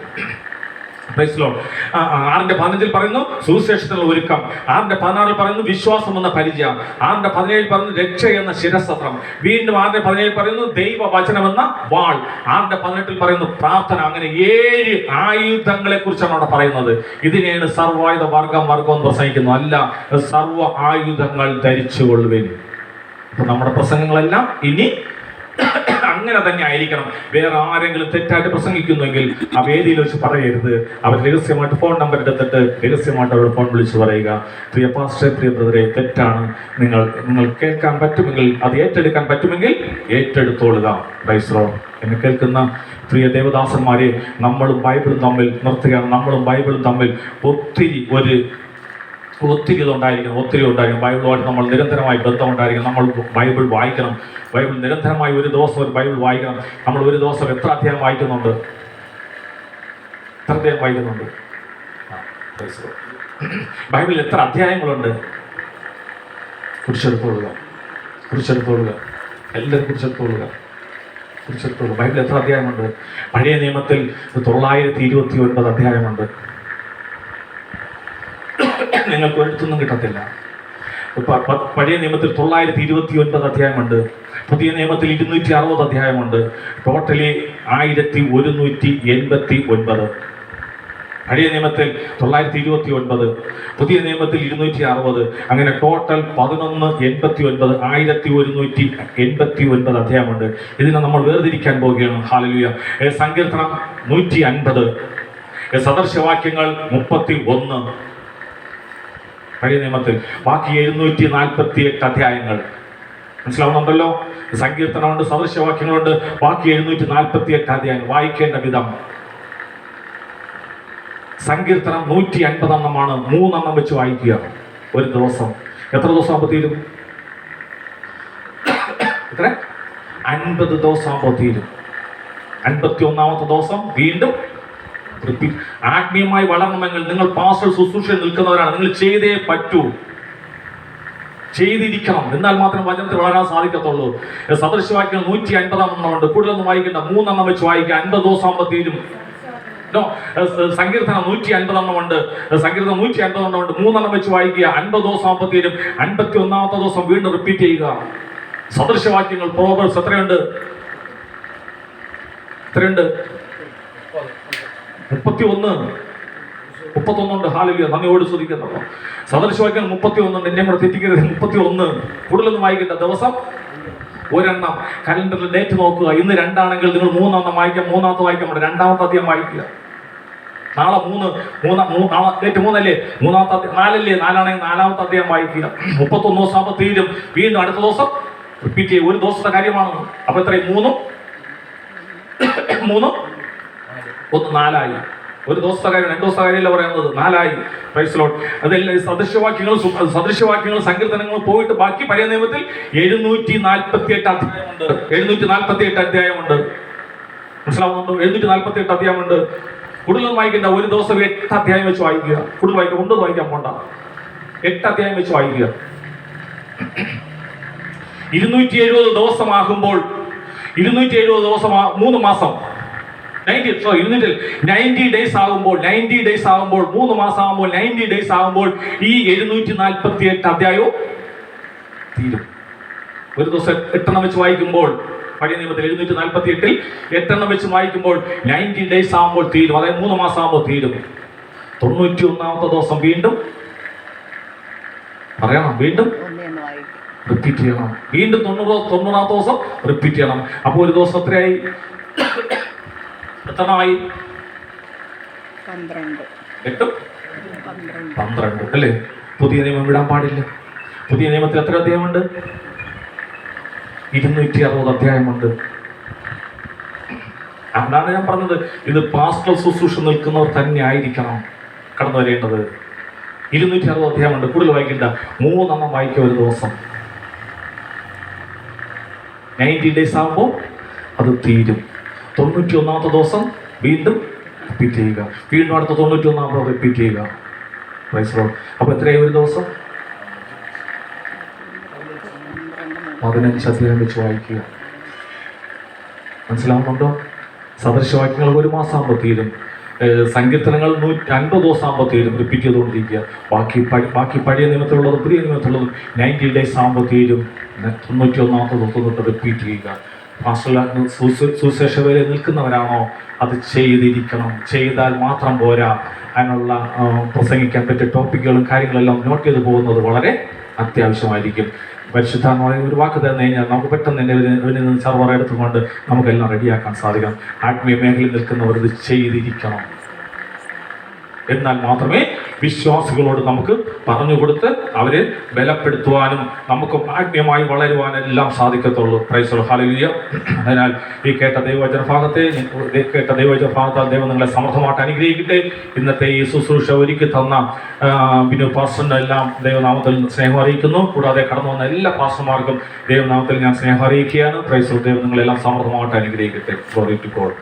6:15 പറയുന്നു സുവിശേഷത്തിനുള്ള ഒരുക്കം. 6:16 പറയുന്നു വിശ്വാസം എന്ന പരിചയം. 6:17 പറയുന്നു രക്ഷ എന്ന ശിരസ്ത്രം. വീണ്ടും 6:17 പറയുന്നു ദൈവവചനം എന്ന വാൾ. 6:18 പറയുന്നു പ്രാർത്ഥന. അങ്ങനെ 7 ആയുധങ്ങളെ കുറിച്ചാണ് അവിടെ പറയുന്നത്. ഇതിനെയാണ് സർവായുധ വർഗം എന്ന് പ്രസംഗിക്കുന്നു. അല്ല, സർവ ആയുധങ്ങൾ ധരിച്ചുകൊള്ളുവിൻ. അപ്പൊ നമ്മുടെ പ്രസംഗങ്ങളെല്ലാം ഇനി അങ്ങനെ തന്നെ ആയിരിക്കണം. വേറെ ആരെങ്കിലും തെറ്റായിട്ട് പ്രസംഗിക്കുന്നുവെങ്കിൽ ആ വേദിയിൽ വെച്ച് പറയരുത്. അവർ രഹസ്യമായിട്ട് ഫോൺ നമ്പർ എടുത്തിട്ട് രഹസ്യമായിട്ട് അവരുടെ ഫോൺ വിളിച്ച് പറയുക, പ്രിയ പാസ്റ്റർ, പ്രിയ ബ്രദറെ, തെറ്റാണ്. നിങ്ങൾ കേൾക്കാൻ പറ്റുമെങ്കിൽ, അത് ഏറ്റെടുക്കാൻ പറ്റുമെങ്കിൽ ഏറ്റെടുത്തോളുക. Praise Lord. എന്നെ കേൾക്കുന്ന പ്രിയ ദേവദാസന്മാരെ, നമ്മളും ബൈബിളും തമ്മിൽ നിർത്തുകയാണ്. നമ്മളും ബൈബിളും തമ്മിൽ ഒത്തിരി ഇതുണ്ടായിരിക്കണം. ബൈബിളുമായിട്ട് നമ്മൾ നിരന്തരമായി ബന്ധമുണ്ടായിരിക്കണം. നമ്മൾ ബൈബിൾ വായിക്കണം. ബൈബിൾ നിരന്തരമായി ഒരു ദിവസം ഒരു ബൈബിൾ വായിക്കണം. നമ്മൾ ഒരു ദിവസം എത്ര അധ്യായം വായിക്കുന്നുണ്ട്? ബൈബിളിൽ എത്ര അധ്യായങ്ങളുണ്ട്? കുറിച്ചെടുത്തോളുക. എല്ലാവരും കുറിച്ചെടുത്തോളുക. ബൈബിളിൽ എത്ര അധ്യായമുണ്ട്? പഴയ നിയമത്തിൽ 929 അധ്യായമുണ്ട്. നിങ്ങൾക്ക് ഒരിടത്തൊന്നും കിട്ടത്തില്ല. പഴയ നിയമത്തിൽ 929 അധ്യായമുണ്ട്. പുതിയ നിയമത്തിൽ 260 അധ്യായമുണ്ട്. ടോട്ടലി 1189. പഴയ നിയമത്തിൽ 929, പുതിയ നിയമത്തിൽ 260. അങ്ങനെ ടോട്ടൽ 1189, 1189 അധ്യായമുണ്ട്. ഇതിനെ നമ്മൾ വേർതിരിക്കാൻ പോവുകയാണ്. ഹല്ലേലൂയ. സങ്കീർത്തനം 150, സദൃശവാക്യങ്ങൾ 31 പഴയ നിയമത്തിൽ. ബാക്കി 748 അധ്യായങ്ങൾ. മനസ്സിലാവുന്നുണ്ടല്ലോ? സങ്കീർത്തനമുണ്ട്, സദൃശവാക്യങ്ങളുണ്ട്, ബാക്കി 748 അധ്യായങ്ങൾ. വായിക്കേണ്ട വിധം: സങ്കീർത്തനം 150 3 വെച്ച് വായിക്കുക ഒരു ദിവസം. എത്ര ദിവസം ആകുമ്പോൾ തീരും? എത്ര? 50 ദിവസം ആകുമ്പോൾ തീരും. 51-ാമത്തെ ദിവസം വീണ്ടും റിപ്പീറ്റ്. ആത്മീയമായി വളരണമെങ്കിൽ നിങ്ങൾ പാസ്റ്റർ ശുശ്രൂഷയിൽ നിൽക്കുന്നവരാണ്. നിങ്ങൾ ചെയ്തേ പറ്റൂ, ചെയ്തിരിക്കണം. എന്നാൽ മാത്രം വചനത്തിൽ വളരാൻ സാധിക്കത്തുള്ളൂ. സദൃശവാക്യങ്ങൾ 150 ഉണ്ട്. കൂടുതലൊന്നും വായിക്കേണ്ട, 3 വെച്ച് വായിക്കുക. 50 ദിവസം തീരും. സങ്കീർത്തനം 150 ഉണ്ട്. സങ്കീർത്തനം 150 ഉണ്ട്. 3 വെച്ച് വായിക്കുക. 50 ദിവസം തീരും. 51-ാമത്തെ ദിവസം വീണ്ടും റിപ്പീറ്റ് ചെയ്യുക. സദൃശവാക്യങ്ങൾ പ്രോവേർബ്സ് എത്രയുണ്ട്? 31 ഉണ്ട്. ഹാലലുയ, നന്ദിയോട് സ്തുതിക്കുന്നു. സദൃശവാക്യങ്ങൾ 31 ഉണ്ട്. എന്നെ കൂടെ തെറ്റിക്കരുത്. 31 കൂടുതലൊന്നും വായിക്കേണ്ട. ദിവസം ഒരെണ്ണം. കലണ്ടറിൽ ഡേറ്റ് നോക്കുക. ഇന്ന് 2 ആണെങ്കിൽ നിങ്ങൾ 3 വായിക്കാം. 3-ാമത്തെ വായിക്കാൻ പറ്റും. 2-ാമത്തെ അധ്യായം വായിക്കുക. നാളെ 3 നാളെ ഡേറ്റ് 3 അല്ലേ? 3-ാമത്തെ 4 അല്ലേ? 4 ആണെങ്കിൽ 4-ാമത്തെ അധ്യായം വായിക്കുക. 31 ദിവസം ആകുമ്പോൾ തീരും. വീണ്ടും അടുത്ത ദിവസം റിപ്പീറ്റ് ചെയ്യും. ഒരു ദിവസത്തെ കാര്യമാണ്. അപ്പൊ എത്രയും 3 1 4 ഒരു ദിവസത്തെ കാര്യം, 2 ദിവസത്തെ കാര്യമല്ല പറയുന്നത്, 4 പ്രൈസ് ലോർഡ്. അതെല്ലാം സദൃശവാക്യങ്ങൾ സങ്കീർത്തനങ്ങൾ പോയിട്ട് ബാക്കി പഴയ നിയമത്തിൽ 748 അധ്യായമുണ്ട്. 748 അധ്യായമുണ്ട്. മനസ്സിലാവുന്നുണ്ടോ? 748 അധ്യായമുണ്ട്. കൂടുതലൊന്നും വായിക്കേണ്ട. ഒരു ദിവസം 8 അധ്യായം വെച്ച് വായിക്കുക. കൂടുതൽ വായിക്കുക. 9 വായിക്കാൻ പോണ്ട. 8 അധ്യായം വെച്ച് വായിക്കുക. 270 ദിവസമാകുമ്പോൾ 270 ദിവസം 3 മാസം 90 ഡേയ്സ് ആകുമ്പോൾ 3 മാസം ആകുമ്പോൾ 90 ഡേയ്സ് ആകുമ്പോൾ ഈ 748 അധ്യായവും തീരും. ഒരു ദിവസം 8 വെച്ച് വായിക്കുമ്പോൾ പഴയ നിയമത്തിൽ 748 8 വെച്ച് വായിക്കുമ്പോൾ 90 ഡേയ്സ് ആകുമ്പോൾ തീരും. അതായത് 3 മാസം ആകുമ്പോൾ തീരും. 91-ാമത്തെ ദിവസം വീണ്ടും പറയണം, വീണ്ടും റിപ്പീറ്റ് ചെയ്യണം. വീണ്ടും 90-ാമത്തെ ദിവസം റിപ്പീറ്റ് ചെയ്യണം. അപ്പോൾ ഒരു ദിവസം എത്രയായി? എത്രയായി? 12 അല്ലേ? പുതിയ നിയമം വിടാൻ പാടില്ല. പുതിയ നിയമത്തിൽ എത്ര അധ്യായമുണ്ട്? 260 അധ്യായമുണ്ട്. അതാണ് ഞാൻ പറഞ്ഞത്, ഇത് പാസ്റ്റർ ശുശ്രൂഷ നിൽക്കുന്നവർ തന്നെ ആയിരിക്കണം കടന്നു വരേണ്ടത്. 260 അധ്യായമുണ്ട്. കൂടുതൽ വായിക്കണ്ട. 3 വായിക്കുക ഒരു ദിവസം. 90 ഡേയ്സ് ആകുമ്പോൾ അത് തീരും. 91-ാമത്തെ ദിവസം വീണ്ടും റിപ്പീറ്റ് ചെയ്യുക. വീണ്ടും അടുത്ത 91-ാമത്തെ റിപ്പീറ്റ് ചെയ്യുക. Praise Lord. അപ്പോൾ എത്രയായി ഒരു ദിവസം? 15 അധ്യായം വെച്ച് വായിക്കുക. മനസ്സിലാവുന്നുണ്ടോ? സദൃശവാക്യങ്ങൾ 1 മാസം ആകുമ്പോൾ തീരും. സങ്കീർത്തനങ്ങൾ 150 ദിവസം ആകുമ്പോൾ തീരും. റിപ്പീറ്റ് ചെയ്തുകൊണ്ടിരിക്കുക. ബാക്കി പഴയ നിയമത്തിലുള്ളതും പുതിയ നിയമത്തിലുള്ളതും 90 ഡേയ്സ് ആകുമ്പോൾ തീരും. 91-ാമത്തെ ദിവസം തൊട്ട് റിപ്പീറ്റ് ചെയ്യുക. സുശേഷ വേലയിൽ നിൽക്കുന്നവരാണോ? അത് ചെയ്തിരിക്കണം. ചെയ്താൽ മാത്രം പോരാ. അതിനുള്ള പ്രസംഗിക്കാൻ പറ്റിയ ടോപ്പിക്കുകളും കാര്യങ്ങളെല്ലാം നോട്ട് ചെയ്ത് പോകുന്നത് വളരെ അത്യാവശ്യമായിരിക്കും. പരിശുദ്ധമായ ഒരു വാക്ക് തന്നു കഴിഞ്ഞാൽ നമുക്ക് പെട്ടെന്ന് തന്നെ സർവർ എടുത്തുകൊണ്ട് നമുക്കെല്ലാം റെഡിയാക്കാൻ സാധിക്കണം. ആത്മീയ മേഖലയിൽ നിൽക്കുന്നവർ ഇത് ചെയ്തിരിക്കണം. എന്നാൽ മാത്രമേ വിശ്വാസികളോട് നമുക്ക് പറഞ്ഞുകൊടുത്ത് അവരെ ബലപ്പെടുത്തുവാനും നമുക്ക് ആത്മീയമായി വളരുവാനെല്ലാം സാധിക്കത്തുള്ളൂ. Price the Lord. ഹല്ലേലൂയ. അതിനാൽ ഈ കേട്ട ദൈവവചന ഭാഗത്താൽ ദൈവം നിങ്ങളെ സമൃദ്ധമായിട്ട് അനുഗ്രഹിക്കട്ടെ. ഇന്നത്തെ ഈ ശുശ്രൂഷ ഒരുക്കി തന്ന പിന്നെ പാസ്റ്ററിൻ്റെ എല്ലാം ദൈവനാമത്തിൽ സ്നേഹം അറിയിക്കുന്നു. കൂടാതെ കടന്നു വന്ന എല്ലാ പാസ്റ്റർമാർക്കും ദൈവനാമത്തിൽ ഞാൻ സ്നേഹം അറിയിക്കുകയാണ്. Praise the Lord. ദൈവം നിങ്ങളെല്ലാം സമൃദ്ധമായിട്ട് അനുഗ്രഹിക്കട്ടെ. Glory to God.